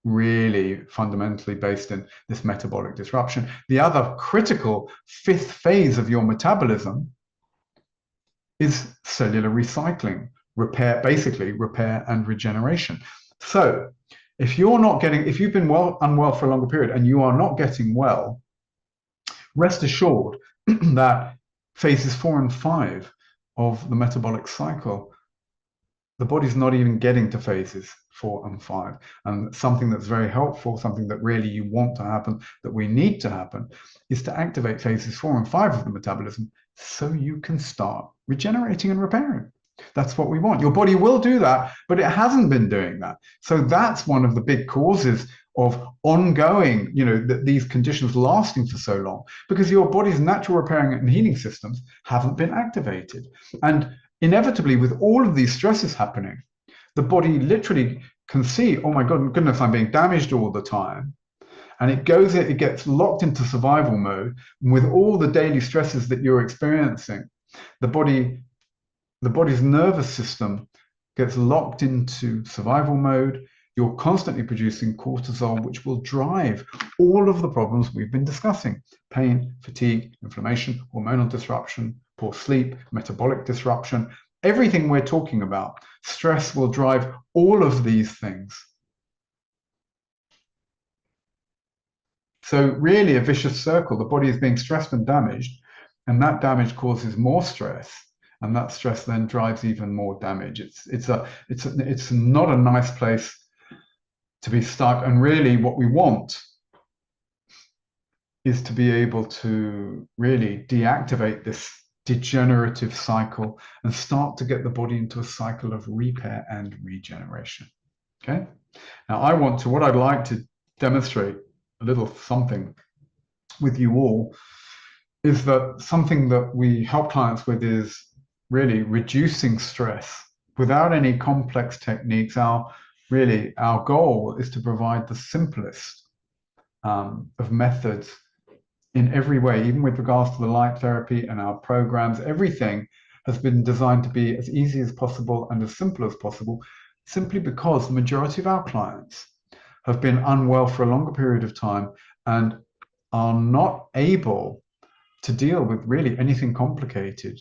really fundamentally based in this metabolic disruption. The other critical 5th phase of your metabolism is cellular recycling, basically repair and regeneration. So if you've been unwell for a longer period and you are not getting well, rest assured that phases 4 and 5 of the metabolic cycle, the body's not even getting to phases 4, and 5. And something that's very helpful, something that really you want to happen, that we need to happen, is to activate phases 4 and 5 of the metabolism so you can start regenerating and repairing. That's what we want. Your body will do that, but it hasn't been doing that. So that's one of the big causes of ongoing, these conditions lasting for so long, because your body's natural repairing and healing systems haven't been activated. And inevitably, with all of these stresses happening, the body literally can see, oh my goodness, I'm being damaged all the time. And it gets locked into survival mode. And with all the daily stresses that you're experiencing, the body's nervous system gets locked into survival mode. You're constantly producing cortisol, which will drive all of the problems we've been discussing: pain, fatigue, inflammation, hormonal disruption, poor sleep, metabolic disruption. Everything we're talking about, stress will drive all of these things. So really a vicious circle. The body is being stressed and damaged, and that damage causes more stress, and that stress then drives even more damage. It's not a nice place to be stuck. And really what we want is to be able to really deactivate this degenerative cycle and start to get the body into a cycle of repair and regeneration. Okay. Now what I'd like to demonstrate a little something with you all is that something that we help clients with is really reducing stress without any complex techniques. Our goal is to provide the simplest of methods in every way, even with regards to the light therapy and our programs. Everything has been designed to be as easy as possible and as simple as possible, simply because the majority of our clients have been unwell for a longer period of time and are not able to deal with really anything complicated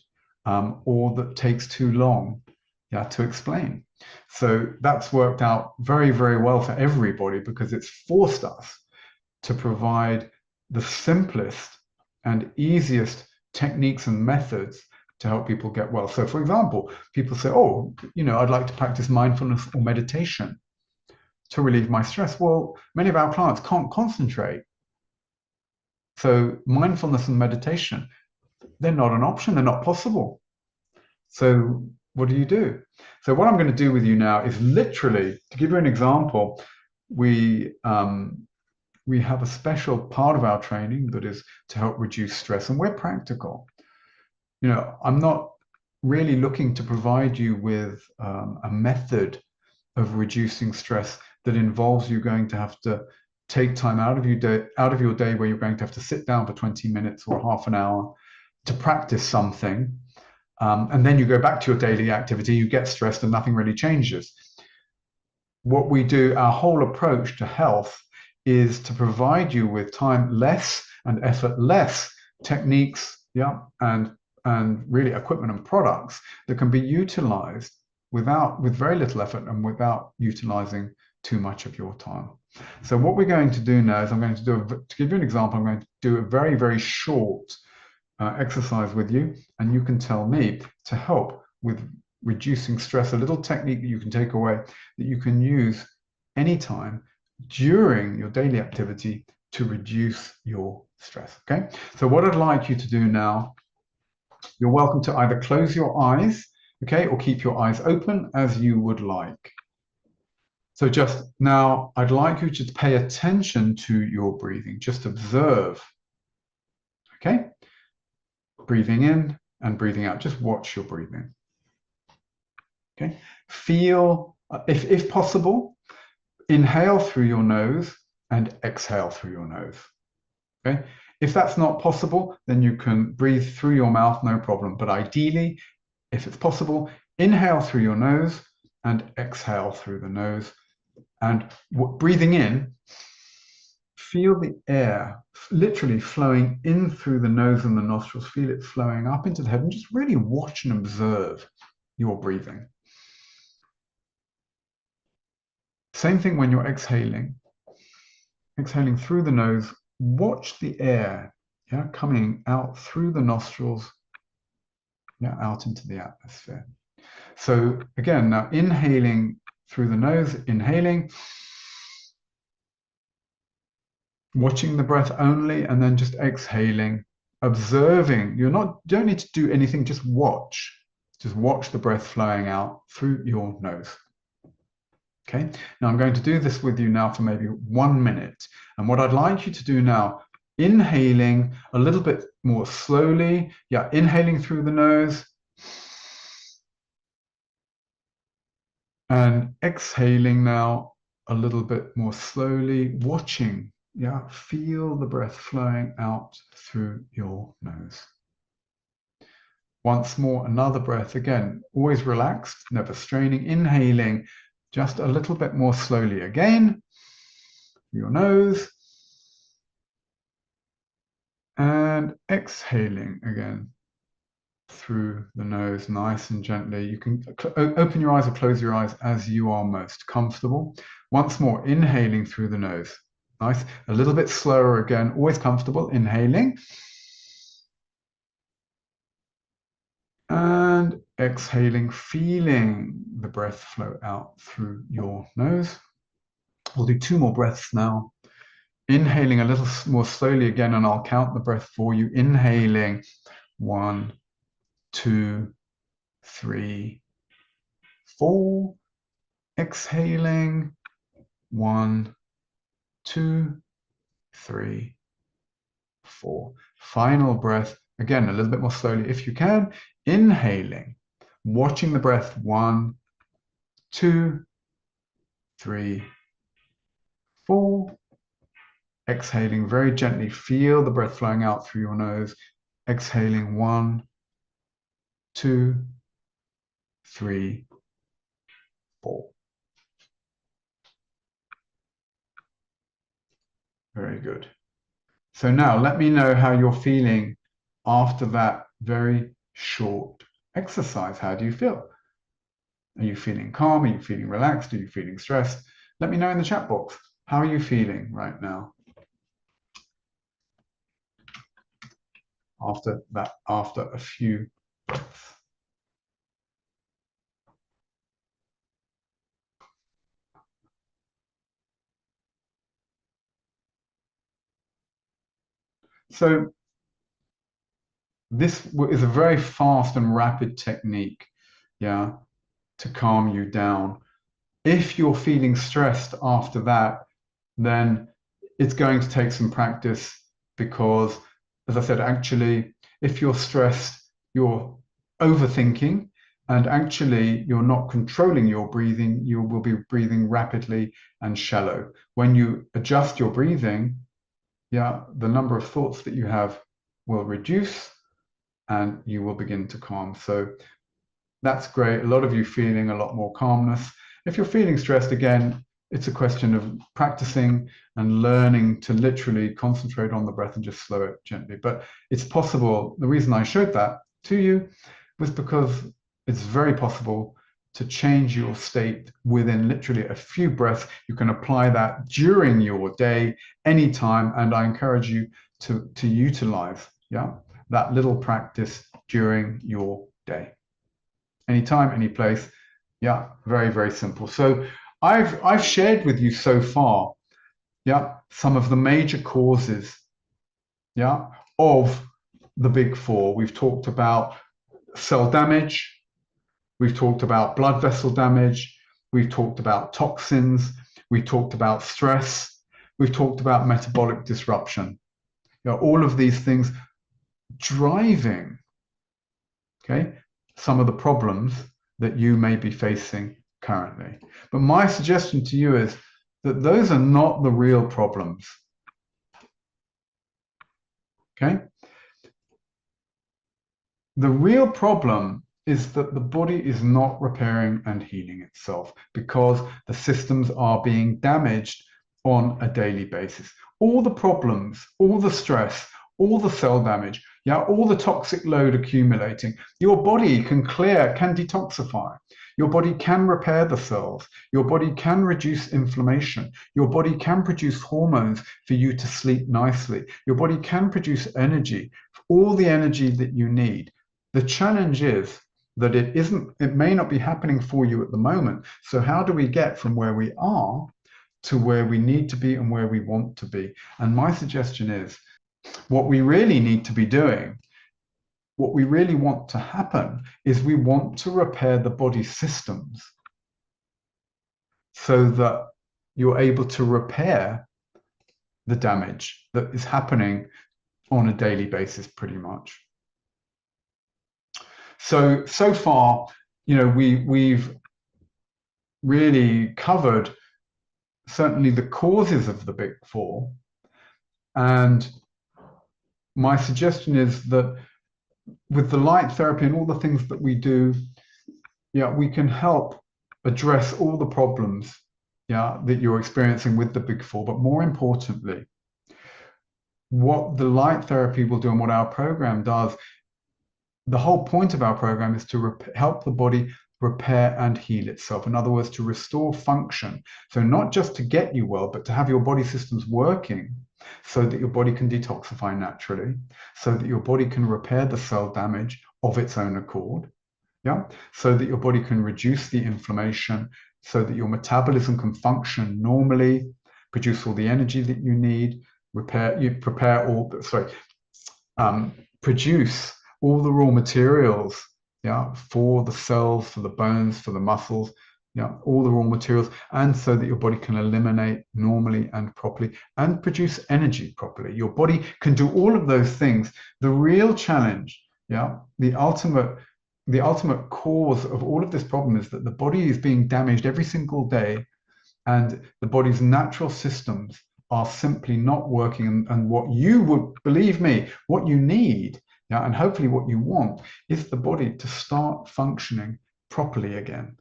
or that takes too long to explain. So that's worked out very, very well for everybody, because it's forced us to provide the simplest and easiest techniques and methods to help people get well. So for example, people say, oh, I'd like to practice mindfulness or meditation to relieve my stress. Well, many of our clients can't concentrate. So mindfulness and meditation, they're not an option, they're not possible. So what do? So what I'm going to do with you now is literally, to give you an example, we have a special part of our training that is to help reduce stress, and we're practical. I'm not really looking to provide you with a method of reducing stress that involves you going to have to take time out of your day where you're going to have to sit down for 20 minutes or half an hour to practice something. And then you go back to your daily activity, you get stressed and nothing really changes. What we do, our whole approach to health, is to provide you with time less and effort less techniques, and really equipment and products that can be utilized with very little effort and without utilizing too much of your time. So what we're going to do now is to give you an example, I'm going to do a very, very short exercise with you, and you can tell me to help with reducing stress, a little technique that you can take away that you can use anytime during your daily activity to reduce your stress. Okay, so what I'd like you to do now, you're welcome to either close your eyes, okay, or keep your eyes open as you would like. So just now, I'd like you to pay attention to your breathing. Just observe, okay? Breathing in and breathing out. Just watch your breathing, okay? Feel, if possible, inhale through your nose and exhale through your nose, okay? If that's not possible, then you can breathe through your mouth, no problem. But ideally, if it's possible, inhale through your nose and exhale through the nose. And breathing in, feel the air literally flowing in through the nose and the nostrils. Feel it flowing up into the head, and just really watch and observe your breathing. Same thing when you're exhaling. Exhaling through the nose, watch the air coming out through the nostrils, out into the atmosphere. So again, now inhaling through the nose, inhaling, watching the breath only, and then just exhaling, observing. Don't need to do anything, just watch. Just watch the breath flowing out through your nose. Okay, now I'm going to do this with you now for maybe 1 minute. And what I'd like you to do now, inhaling a little bit more slowly. Yeah, inhaling through the nose. And exhaling now a little bit more slowly, watching. Yeah, feel the breath flowing out through your nose. Once more, another breath. Again, always relaxed, never straining. Inhaling just a little bit more slowly again, through your nose. And exhaling again through the nose, nice and gently. You can open your eyes or close your eyes as you are most comfortable. Once more, inhaling through the nose. Nice. A little bit slower again, always comfortable. Inhaling. And exhaling, feeling the breath flow out through your nose. We'll do 2 more breaths now. Inhaling a little more slowly again, and I'll count the breath for you. Inhaling, 1, 2, 3, 4. Exhaling, 1, 2, 3, 4. Final breath, again, a little bit more slowly if you can. Inhaling, watching the breath, 1, 2, 3, 4. Exhaling very gently, feel the breath flowing out through your nose. Exhaling, 1, 2, 3, 4. Very good. So now let me know how you're feeling after that very short exercise. How do you feel? Are you feeling calm? Are you feeling relaxed? Are you feeling stressed? Let me know in the chat box. How are you feeling right now? After a few breaths. So this is a very fast and rapid technique, yeah, to calm you down. If you're feeling stressed after that, then it's going to take some practice because, as I said, actually, if you're stressed, you're overthinking, and actually you're not controlling your breathing. You will be breathing rapidly and shallow. When you adjust your breathing, yeah, the number of thoughts that you have will reduce and you will begin to calm. So that's great. A lot of you feeling a lot more calmness. If you're feeling stressed, again, it's a question of practicing and learning to literally concentrate on the breath and just slow it gently. But it's possible. The reason I showed that to you was because it's very possible to change your state within literally a few breaths. You can apply that during your day, anytime, and I encourage you to utilize, yeah, that little practice during your day. Anytime, any place. Yeah, very, very simple. So I've shared with you so far, yeah, some of the major causes, yeah, of the big 4. We've talked about cell damage. We've talked about blood vessel damage. We've talked about toxins. We've talked about stress. We've talked about metabolic disruption. You know, all of these things driving, okay, some of the problems that you may be facing currently. But my suggestion to you is that those are not the real problems. Okay? The real problem is that the body is not repairing and healing itself because the systems are being damaged on a daily basis. All the problems, all the stress, all the cell damage, yeah, all the toxic load accumulating, your body can clear, can detoxify. Your body can repair the cells. Your body can reduce inflammation. Your body can produce hormones for you to sleep nicely. Your body can produce energy, all the energy that you need. The challenge is that it may not be happening for you at the moment. So how do we get from where we are to where we need to be and where we want to be? And my suggestion is, what we really need to be doing, what we really want to happen, is we want to repair the body systems so that you're able to repair the damage that is happening on a daily basis, pretty much. So far, we've really covered certainly the causes of the Big Four. And my suggestion is that with the light therapy and all the things that we do, we can help address all the problems that you're experiencing with the Big Four. But more importantly, what the light therapy will do and what our program does, the whole point of our program is to help the body repair and heal itself. In other words, to restore function. So not just to get you well, but to have your body systems working so that your body can detoxify naturally, so that your body can repair the cell damage of its own accord, so that your body can reduce the inflammation, so that your metabolism can function normally, produce all the energy that you need, produce all the raw materials, for the cells, for the bones, for the muscles, all the raw materials, and so that your body can eliminate normally and properly and produce energy properly. Your body can do all of those things. The real challenge, the ultimate cause of all of this problem is that the body is being damaged every single day, and the body's natural systems are simply not working. And what you would, believe me, what you need, and hopefully what you want, is the body to start functioning properly again.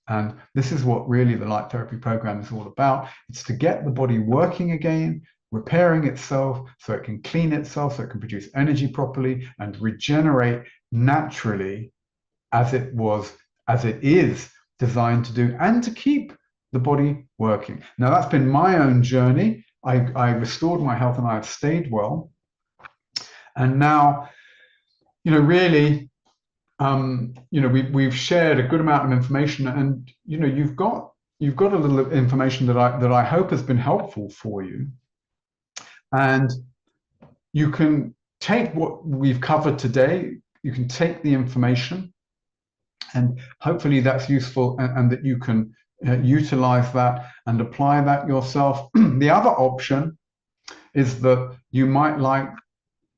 And this is what really the light therapy program is all about. It's to get the body working again, repairing itself so it can clean itself, so it can produce energy properly and regenerate naturally as it is designed to do, and to keep the body working. Now, that's been my own journey. I restored my health and I have stayed well. And now, really, we've shared a good amount of information, and you've got a little information that I hope has been helpful for you. And you can take what we've covered today, you can take the information, and hopefully that's useful, and that you can utilize that and apply that yourself. The other option is that you might like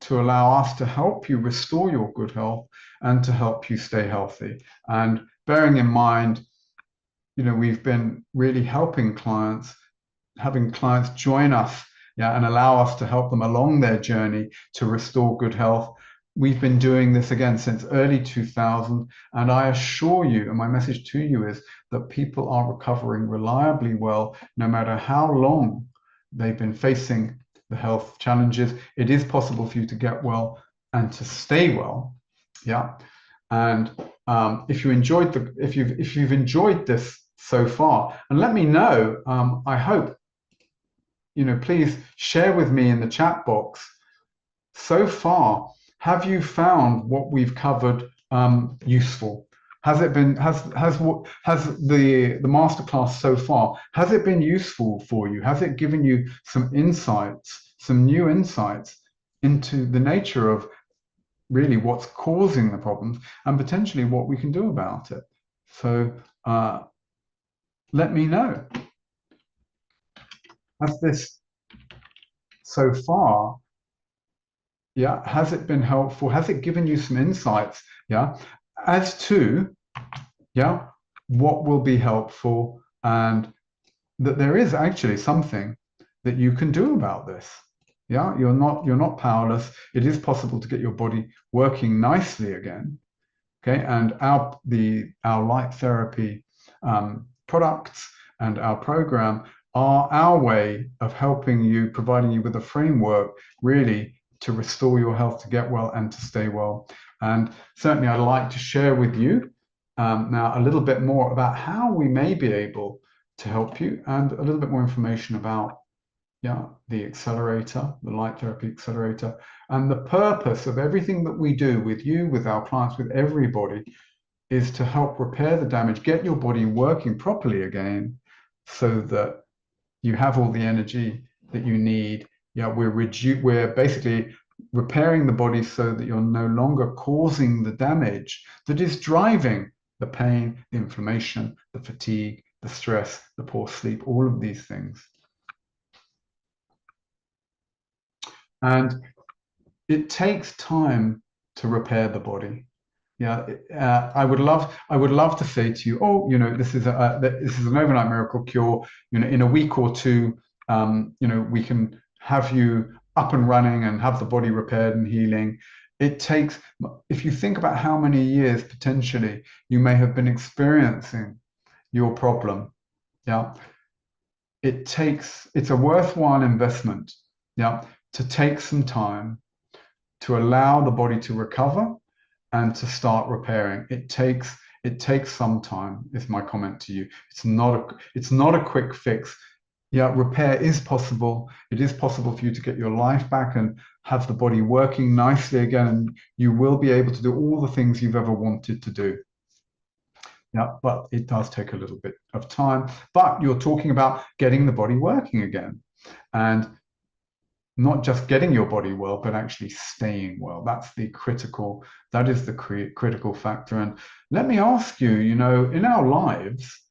to allow us to help you restore your good health and to help you stay healthy. And bearing in mind, we've been really helping clients, having clients join us, and allow us to help them along their journey to restore good health. We've been doing this again since early 2000, and I assure you, and my message to you is that people are recovering reliably well, no matter how long they've been facing the health challenges. It is possible for you to get well and to stay well. And if you've enjoyed this so far, and let me know, I hope, please share with me in the chat box. So far, have you found what we've covered useful? Has it been, has the masterclass so far, has it been useful for you? Has it given you some insights, some new insights into the nature of really what's causing the problems and potentially what we can do about it? So let me know. Has this so far, has it been helpful? Has it given you some insights, as to, what will be helpful, and that there is actually something that you can do about this? You're not powerless. It is possible to get your body working nicely again. Okay, and our light therapy products and our program are our way of helping you, providing you with a framework really to restore your health, to get well and to stay well. And certainly I'd like to share with you now a little bit more about how we may be able to help you, and a little bit more information about the accelerator, the light therapy accelerator, and the purpose of everything that we do with you, with our clients, with everybody, is to help repair the damage, get your body working properly again so that you have all the energy that you need. Yeah, we're basically repairing the body so that you're no longer causing the damage that is driving the pain, the inflammation, the fatigue, the stress, the poor sleep, all of these things. And it takes time to repair the body. Yeah, I would love to say to you, oh, this is an overnight miracle cure. In a week or two, we can have you up and running and have the body repaired and healing. It takes, if you think about how many years potentially you may have been experiencing your problem, yeah, it's a worthwhile investment, yeah, to take some time to allow the body to recover and to start repairing. It takes some time, is my comment to you. It's not a quick fix. Yeah, repair is possible. It is possible for you to get your life back and have the body working nicely again, and you will be able to do all the things you've ever wanted to do. Yeah, but it does take a little bit of time. But you're talking about getting the body working again. And not just getting your body well, but actually staying well. That is the critical factor. And let me ask you, in our lives,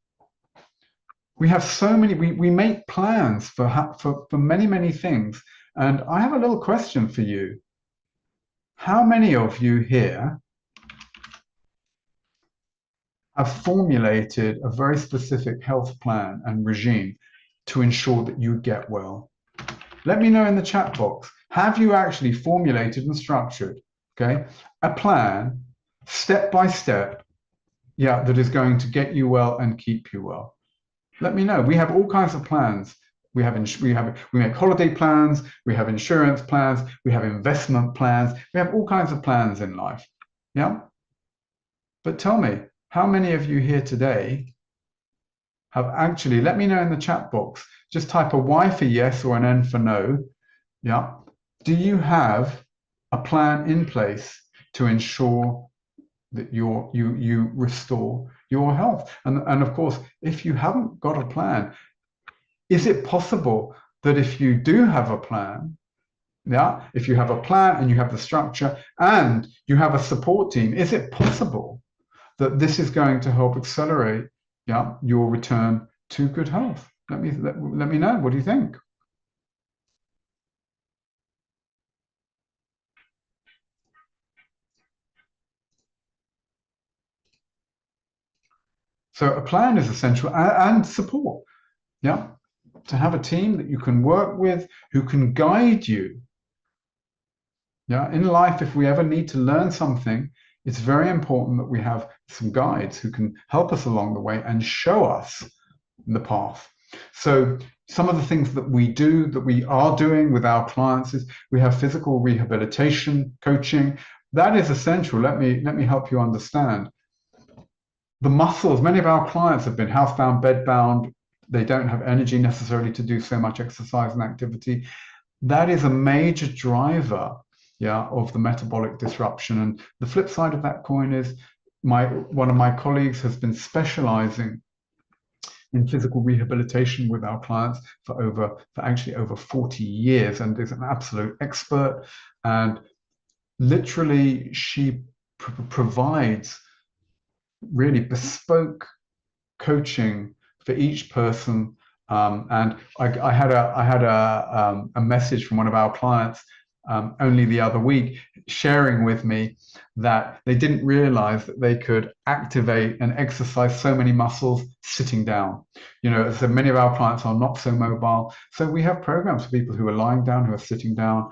we have so many, we make plans for many, many things. And I have a little question for you. How many of you here have formulated a very specific health plan and regime to ensure that you get well? Let me know in the chat box. Have you actually formulated and structured, okay, a plan, step by step, yeah, that is going to get you well and keep you well? Let me know. We have all kinds of plans. We make holiday plans. We have insurance plans. We have investment plans. We have all kinds of plans in life. Yeah. But tell me, how many of you here today have actually, let me know in the chat box, just type a Y for yes or an N for no. Yeah. Do you have a plan in place to ensure that you restore your health? And of course, if you haven't got a plan, is it possible that if you do have a plan, yeah, if you have a plan and you have the structure and you have a support team, is it possible that this is going to help accelerate, yeah, your return to good health? Let me know. What do you think? So a plan is essential, and support. Yeah, to have a team that you can work with who can guide you. Yeah, in life, if we ever need to learn something, it's very important that we have some guides who can help us along the way and show us the path. So some of the things that we are doing with our clients is we have physical rehabilitation coaching. That is essential. Let me help you understand. The muscles, many of our clients have been housebound, bedbound. They don't have energy necessarily to do so much exercise and activity. That is a major driver, yeah, of the metabolic disruption. And the flip side of that coin is one of my colleagues has been specializing in physical rehabilitation with our clients for actually over 40 years and is an absolute expert. And literally, she provides really bespoke coaching for each person. And I had a message from one of our clients only the other week sharing with me that they didn't realize that they could activate and exercise so many muscles sitting down. So many of our clients are not so mobile. So we have programs for people who are lying down, who are sitting down.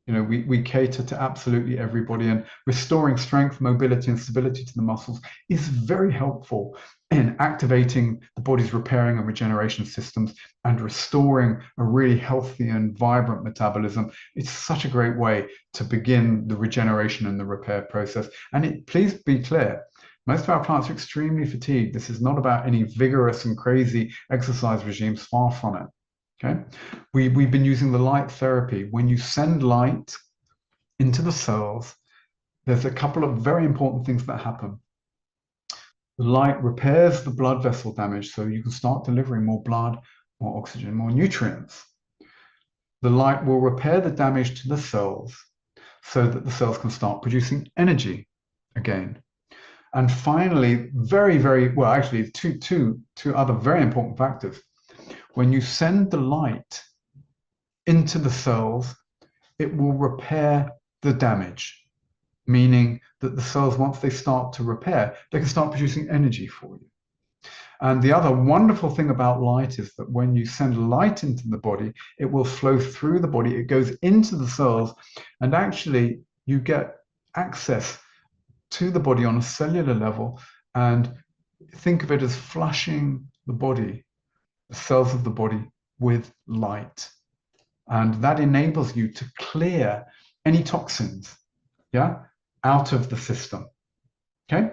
We cater to absolutely everybody, and restoring strength, mobility, and stability to the muscles is very helpful in activating the body's repairing and regeneration systems and restoring a really healthy and vibrant metabolism. It's such a great way to begin the regeneration and the repair process. And please be clear, most of our clients are extremely fatigued. This is not about any vigorous and crazy exercise regimes, far from it. Okay, we've been using the light therapy. When you send light into the cells, there's a couple of very important things that happen. The light repairs the blood vessel damage so you can start delivering more blood, more oxygen, more nutrients. The light will repair the damage to the cells so that the cells can start producing energy again. And finally, well, actually, two other very important factors. When you send the light into the cells, it will repair the damage, meaning that the cells, once they start to repair, they can start producing energy for you. And the other wonderful thing about light is that when you send light into the body, it will flow through the body. It goes into the cells, and actually you get access to the body on a cellular level. And think of it as flushing the body, the cells of the body, with light. And that enables you to clear any toxins, out of the system. Okay,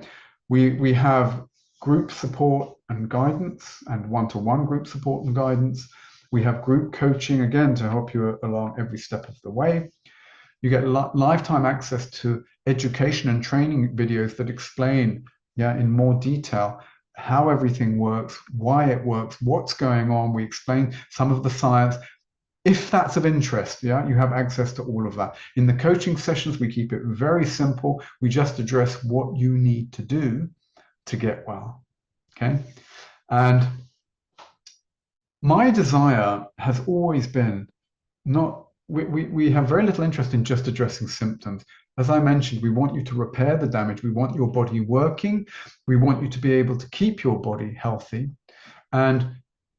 we have group support and guidance, and one-to-one group support and guidance. We have group coaching, again, to help you along every step of the way. You get lifetime access to education and training videos that explain, in more detail how everything works, why it works, what's going on. We explain some of the science. If that's of interest, you have access to all of that. In the coaching sessions, we keep it very simple. We just address what you need to do to get well. Okay. And my desire has always been we have very little interest in just addressing symptoms. As I mentioned, we want you to repair the damage. We want your body working. We want you to be able to keep your body healthy. And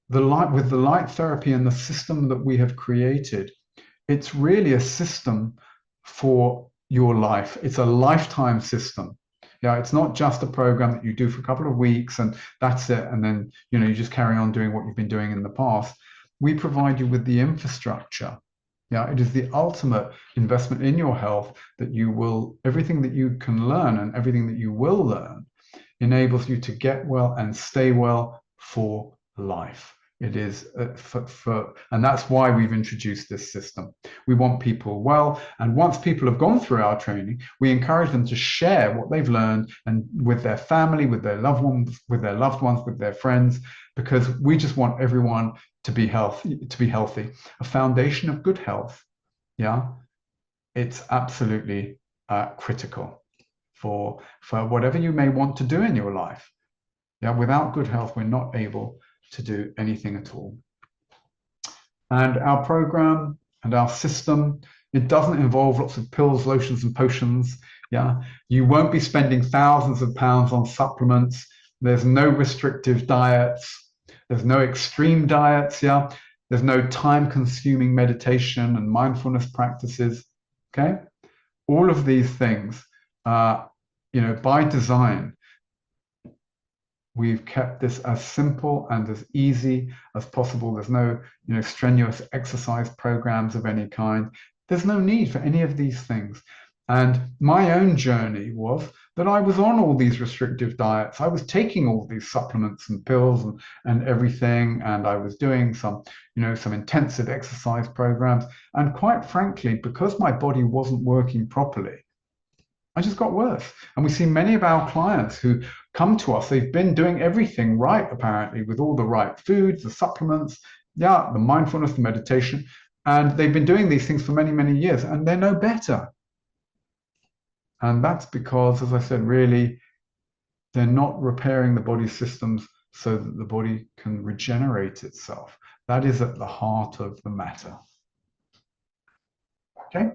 with the light therapy and the system that we have created, it's really a system for your life. It's a lifetime system. It's not just a program that you do for a couple of weeks and that's it. And then, you just carry on doing what you've been doing in the past. We provide you with the infrastructure. It is the ultimate investment in your health that everything that you can learn and everything that you will learn enables you to get well and stay well for life. It is and that's why we've introduced this system. We want people well, and once people have gone through our training, we encourage them to share what they've learned and with their family, with their loved ones, with their friends, because we just want everyone to be healthy. A foundation of good health, it's absolutely critical for whatever you may want to do in your life. Without good health, we're not able to do anything at all. And our program and our system, it doesn't involve lots of pills, lotions, and potions. You won't be spending thousands of pounds on supplements. There's no restrictive diets. There's no extreme diets. There's no time-consuming meditation and mindfulness practices. Okay, all of these things, by design, we've kept this as simple and as easy as possible. There's no, strenuous exercise programs of any kind. There's no need for any of these things. And my own journey was that I was on all these restrictive diets. I was taking all these supplements and pills and everything. And I was doing some intensive exercise programs. And quite frankly, because my body wasn't working properly, I just got worse. And we see many of our clients who come to us, they've been doing everything right, apparently, with all the right foods, the supplements, the mindfulness, the meditation, and they've been doing these things for many, many years, and they're no better. And that's because, as I said, really, they're not repairing the body's systems so that the body can regenerate itself. That is at the heart of the matter. Okay?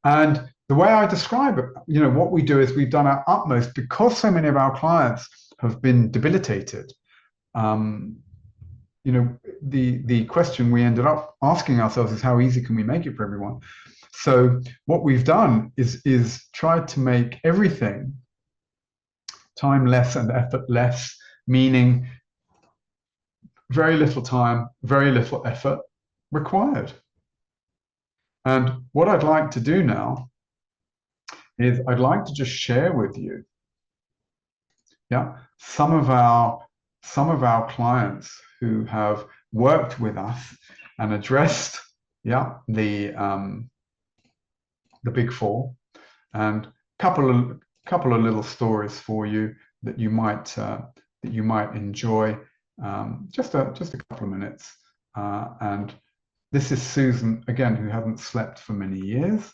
And the way I describe it, what we do is we've done our utmost because so many of our clients have been debilitated. The question we ended up asking ourselves is how easy can we make it for everyone? So what we've done is tried to make everything time less and effort less, meaning very little time, very little effort required. And what I'd like to do now is I'd like to just share with you, some of our clients who have worked with us and addressed, the big four, and couple of little stories for you that you might enjoy. Just a couple of minutes. And this is Susan again, who hadn't slept for many years.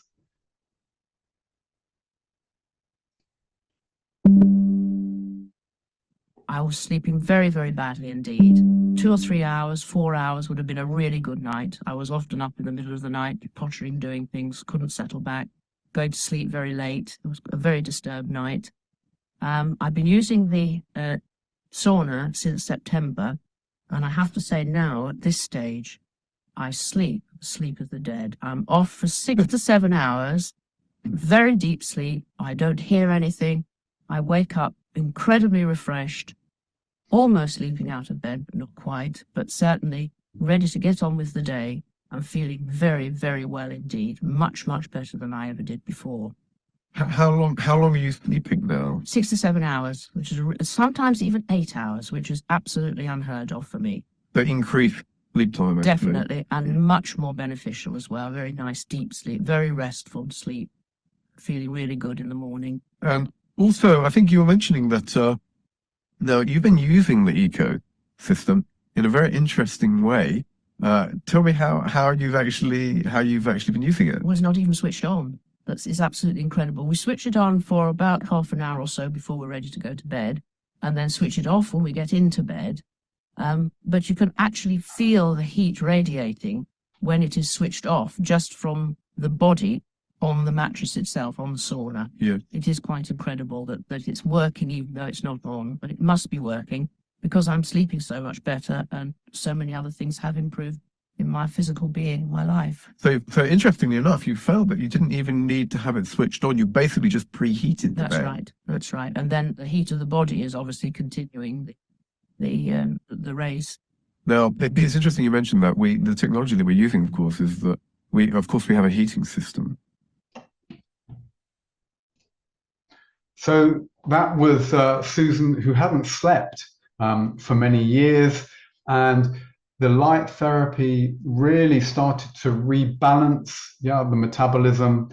I was sleeping very, very badly indeed. 2 or 3 hours, 4 hours would have been a really good night. I was often up in the middle of the night, pottering, doing things, couldn't settle back, going to sleep very late. It was a very disturbed night. I've been using the sauna since September, and I have to say now, at this stage, I sleep of the dead. I'm off for 6 to 7 hours, very deep sleep. I don't hear anything. I wake up incredibly refreshed, almost leaping out of bed, but not quite, but certainly ready to get on with the day. I'm feeling very, very well indeed, much, much better than I ever did before. How long are you sleeping now? 6 to 7 hours, which is sometimes even 8 hours, which is absolutely unheard of for me. The increased sleep time, actually. Definitely, and much more beneficial as well. Very nice deep sleep, very restful sleep, feeling really good in the morning. And also, I think you were mentioning that now you've been using the eco system in a very interesting way. Tell me how you've actually been using it. It was not even switched on. It's absolutely incredible. We switch it on for about half an hour or so before we're ready to go to bed, and then switch it off when we get into bed. But you can actually feel the heat radiating when it is switched off, just from the body on the mattress itself, on the sauna. Yeah. It is quite incredible that it's working, even though it's not on, but it must be working because I'm sleeping so much better and so many other things have improved in my physical being, in my life. So interestingly enough, you found that you didn't even need to have it switched on. You basically just preheated the bed. That's right. That's right. And then the heat of the body is obviously continuing the race. Now, it's interesting you mentioned that. The technology that we're using, of course, is that we have a heating system. So that was Susan, who hadn't slept for many years, and the light therapy really started to rebalance the metabolism,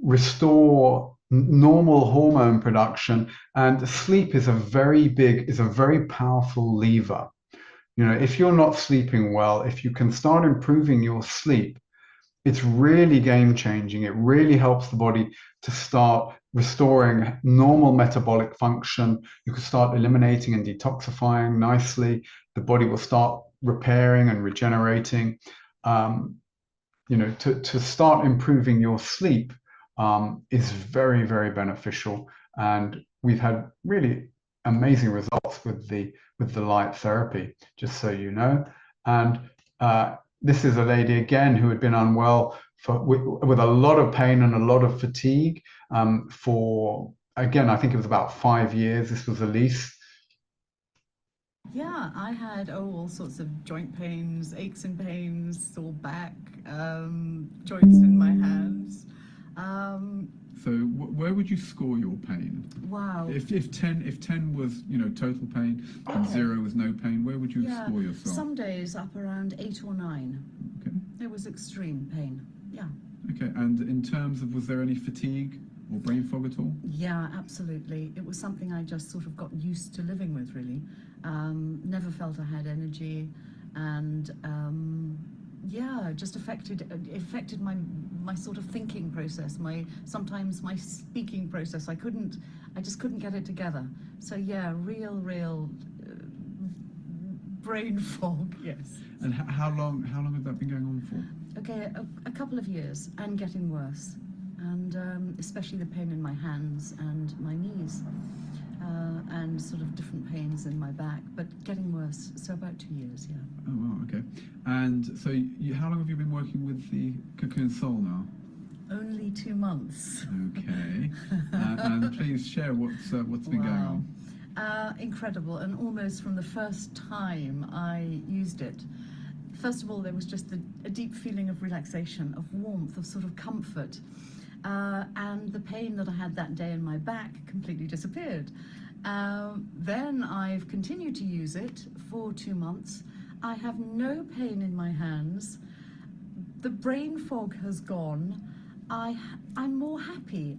restore normal hormone production, and sleep is a very powerful lever. If you're not sleeping well, if you can start improving your sleep, it's really game changing. It really helps the body to start restoring normal metabolic function. You can start eliminating and detoxifying nicely. The body will start repairing and regenerating. To start improving your sleep is very, very beneficial. And we've had really amazing results with the light therapy, just so you know. And this is a lady again who had been unwell with a lot of pain and a lot of fatigue for, again, I think it was about 5 years. This was Elise. Yeah, I had all sorts of joint pains, aches and pains, sore back, joints in my hands. So where would you score your pain? Wow. If 10 was total pain and 0 was no pain, where would you score yourself? Some days up around 8 or 9. Okay. It was extreme pain. Yeah. Okay, and in terms of, was there any fatigue or brain fog at all? Yeah, absolutely. It was something I just sort of got used to living with, really. Never felt I had energy, and just affected my sort of thinking process, sometimes my speaking process. I just couldn't get it together. So yeah, real brain fog. Yes. And how long had that been going on for? Okay, a couple of years, and getting worse, and especially the pain in my hands and my knees, and sort of different pains in my back, but getting worse. So about 2 years, yeah. Oh wow, okay. And so how long have you been working with the Cocoon Soul now? Only 2 months. Okay. And please share what's been going on. Incredible, and almost from the first time I used it. First of all, there was just a deep feeling of relaxation, of warmth, of sort of comfort. And the pain that I had that day in my back completely disappeared. Then I've continued to use it for 2 months. I have no pain in my hands. The brain fog has gone. I'm more happy.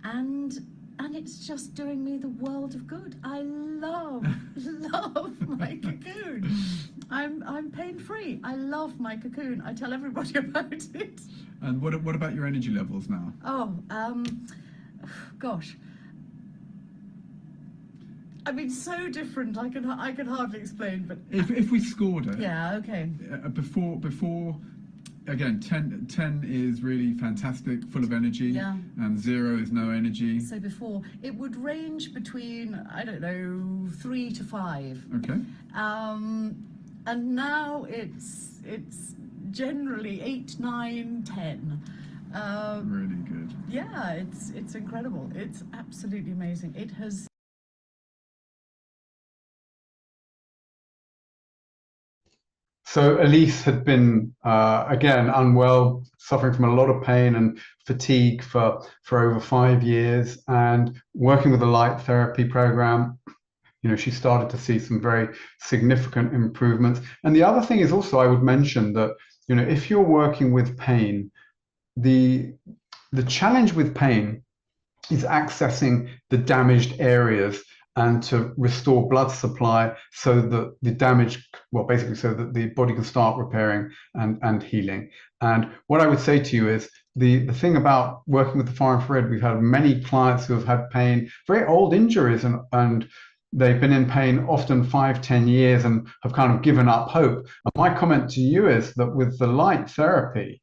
And and it's just doing me the world of good. I love my cocoon. I'm pain free. I love my cocoon. I tell everybody about it. And what about your energy levels now? Oh, gosh. I mean, so different. I can hardly explain. But If we scored it, yeah, okay. Before again, 10 is really fantastic, full of energy, Yeah. and 0 is no energy. So before, it would range between, I don't know, 3 to 5. Okay. And now it's generally 8, 9, 10. Really good. Yeah, it's incredible. It's absolutely amazing. It has. So Elise had been, again, unwell, suffering from a lot of pain and fatigue for over 5 years, and working with the light therapy program, she started to see some very significant improvements. And the other thing is also, I would mention that, if you're working with pain, the challenge with pain is accessing the damaged areas and to restore blood supply so that the damage, well, basically so that the body can start repairing and healing. And what I would say to you is the thing about working with the far infrared, we've had many clients who have had pain, very old injuries, and they've been in pain often 5, 10 years and have kind of given up hope. And my comment to you is that with the light therapy,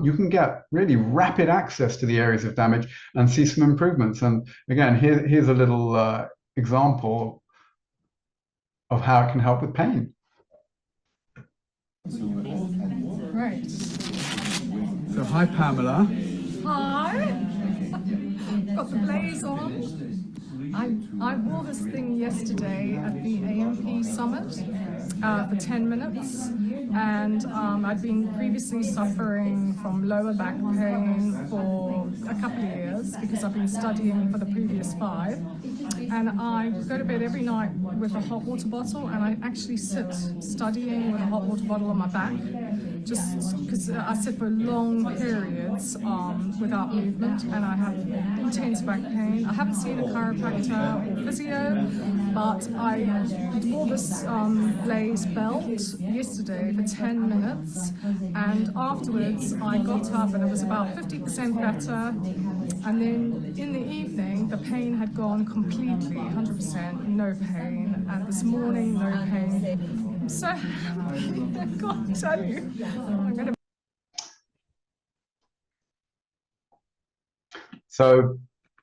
you can get really rapid access to the areas of damage and see some improvements. And again, here's a little example of how it can help with pain. Right. So hi, Pamela. Hi. Got the blaze on. I wore this thing yesterday at the AMP Summit for 10 minutes, and I'd been previously suffering from lower back pain for a couple of years because I've been studying for the previous 5. And I go to bed every night with a hot water bottle, and I actually sit studying with a hot water bottle on my back, just because I sit for long periods without movement, and I have intense back pain. I haven't seen a chiropractor or physio, but I wore this blaze belt yesterday for 10 minutes, and afterwards I got up and it was about 50% better, and then in the evening the pain had gone completely, 100%, no pain, and this morning no pain. I'm so happy, I can't tell you. I'm gonna. So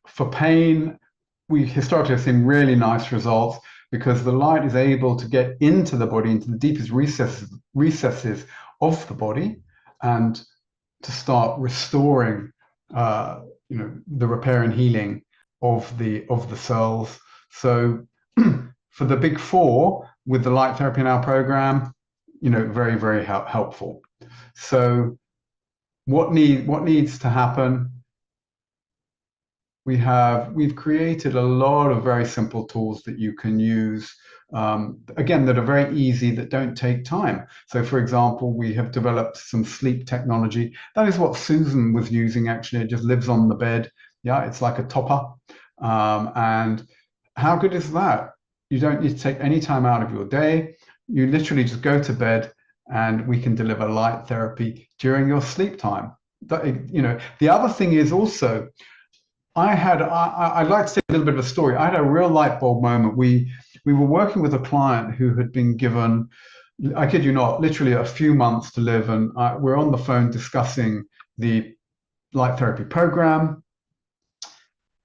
for pain, we historically have seen really nice results because the light is able to get into the body, into the deepest recesses of the body, and to start restoring, the repair and healing of the cells. So for the big 4 with the light therapy in our program, very, very helpful. So what needs to happen? We've created a lot of very simple tools that you can use, again, that are very easy, that don't take time. So for example, we have developed some sleep technology. That is what Susan was using, actually. It just lives on the bed. Yeah, it's like a topper. And how good is that? You don't need to take any time out of your day. You literally just go to bed and we can deliver light therapy during your sleep time. The other thing is also, I'd like to say a little bit of a story. I had a real light bulb moment. We were working with a client who had been given, I kid you not, literally a few months to live, and we're on the phone discussing the light therapy program.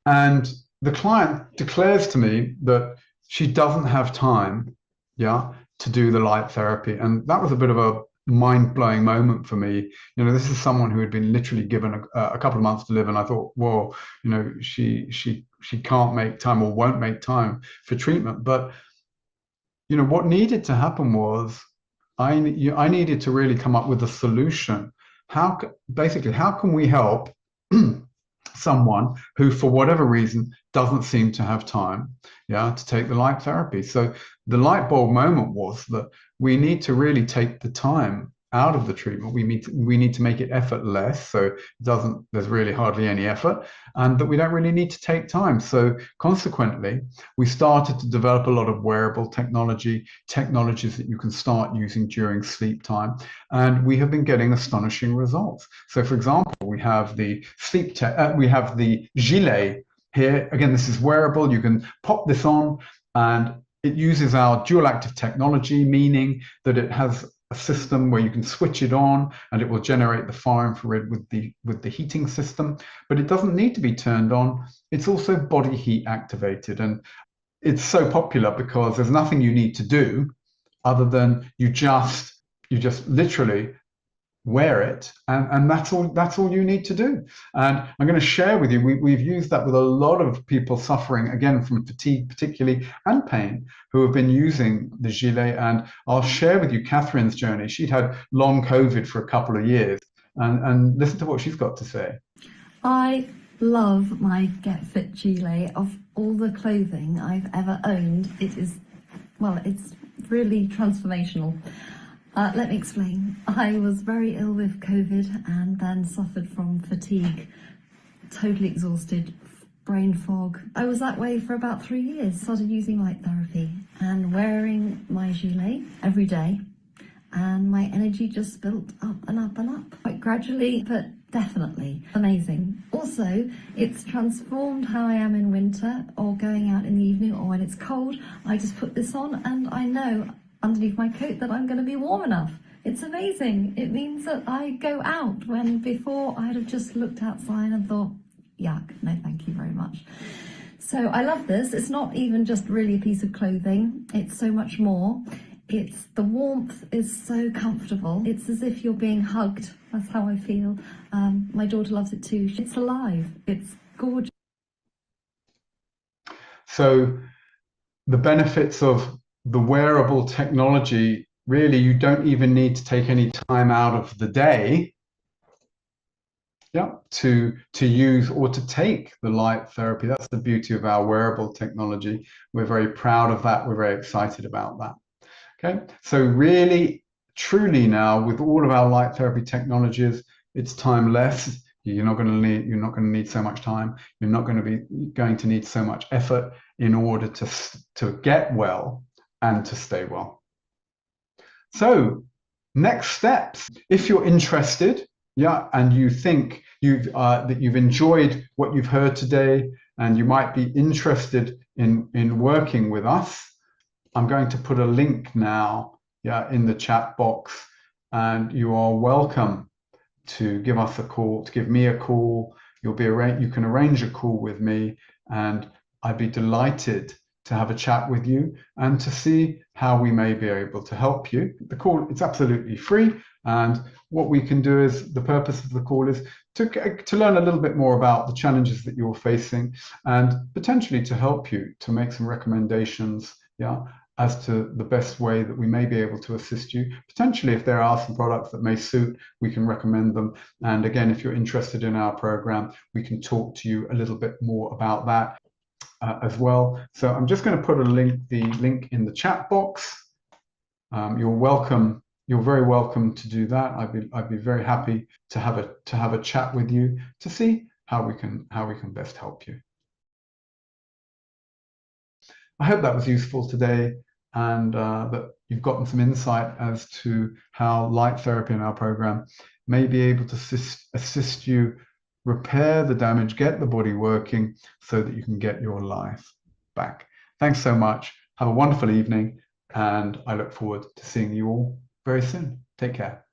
And the client declares to me that she doesn't have time, to do the light therapy. And that was a bit of a mind-blowing moment for me. This is someone who had been literally given a couple of months to live, and I thought, whoa, she can't make time or won't make time for treatment. But what needed to happen was I needed to really come up with a solution. How can we help someone who, for whatever reason, doesn't seem to have time, to take the light therapy? So the light bulb moment was that we need to really take the time out of the treatment. We need to make it effortless, so it doesn't, there's really hardly any effort, and that we don't really need to take time. So consequently, we started to develop a lot of wearable technologies that you can start using during sleep time, and we have been getting astonishing results. So for example, we have the Gilet here. Again, this is wearable. You can pop this on, and it uses our dual active technology, meaning that it has a system where you can switch it on and it will generate the far infrared with the heating system, but it doesn't need to be turned on. It's also body heat activated, and it's so popular because there's nothing you need to do other than you just literally wear it, and that's all you need to do. And I'm going to share with you, we've used that with a lot of people suffering again from fatigue particularly, and pain, who have been using the Gilet. And I'll share with you Catherine's journey. She'd had long COVID for a couple of years, and listen to what she's got to say. I love my Get Fit Gilet. Of all the clothing I've ever owned, it's really transformational. Let me explain. I was very ill with COVID and then suffered from fatigue, totally exhausted, brain fog. I was that way for about 3 years, started using light therapy and wearing my Gilet every day, and my energy just built up and up and up, quite gradually, but definitely amazing. Also, it's transformed how I am in winter or going out in the evening or when it's cold. I just put this on and I know underneath my coat that I'm going to be warm enough. It's amazing. It means that I go out when before I'd have just looked outside and thought, yuck, no thank you very much. So I love this. It's not even just really a piece of clothing. It's so much more. The warmth is so comfortable. It's as if you're being hugged. That's how I feel. My daughter loves it too. It's alive. It's gorgeous. So the benefits of the wearable technology, really, you don't even need to take any time out of the day to use or to take the light therapy. That's the beauty of our wearable technology. We're very proud of that. We're very excited about that. Okay, so really, truly now, with all of our light therapy technologies, it's timeless. You're not going to need so much time. You're not going to need so much effort in order to get well and to stay well. So next steps, if you're interested, and you think that you've enjoyed what you've heard today, and you might be interested in working with us, I'm going to put a link now in the chat box, and you are welcome to give us a call, to give me a call. You can arrange a call with me, and I'd be delighted to have a chat with you and to see how we may be able to help you. The call, it's absolutely free, and what we can do is, the purpose of the call is to learn a little bit more about the challenges that you're facing, and potentially to help you to make some recommendations as to the best way that we may be able to assist you. Potentially, if there are some products that may suit, we can recommend them. And again, if you're interested in our program, we can talk to you a little bit more about that as well. So I'm just going to put the link in the chat box. You're very welcome to do that. I'd be very happy to have a chat with you to see how we can best help you. I hope that was useful today, and that you've gotten some insight as to how light therapy in our program may be able to assist you repair the damage, get the body working so that you can get your life back. Thanks so much. Have a wonderful evening, and I look forward to seeing you all very soon. Take care.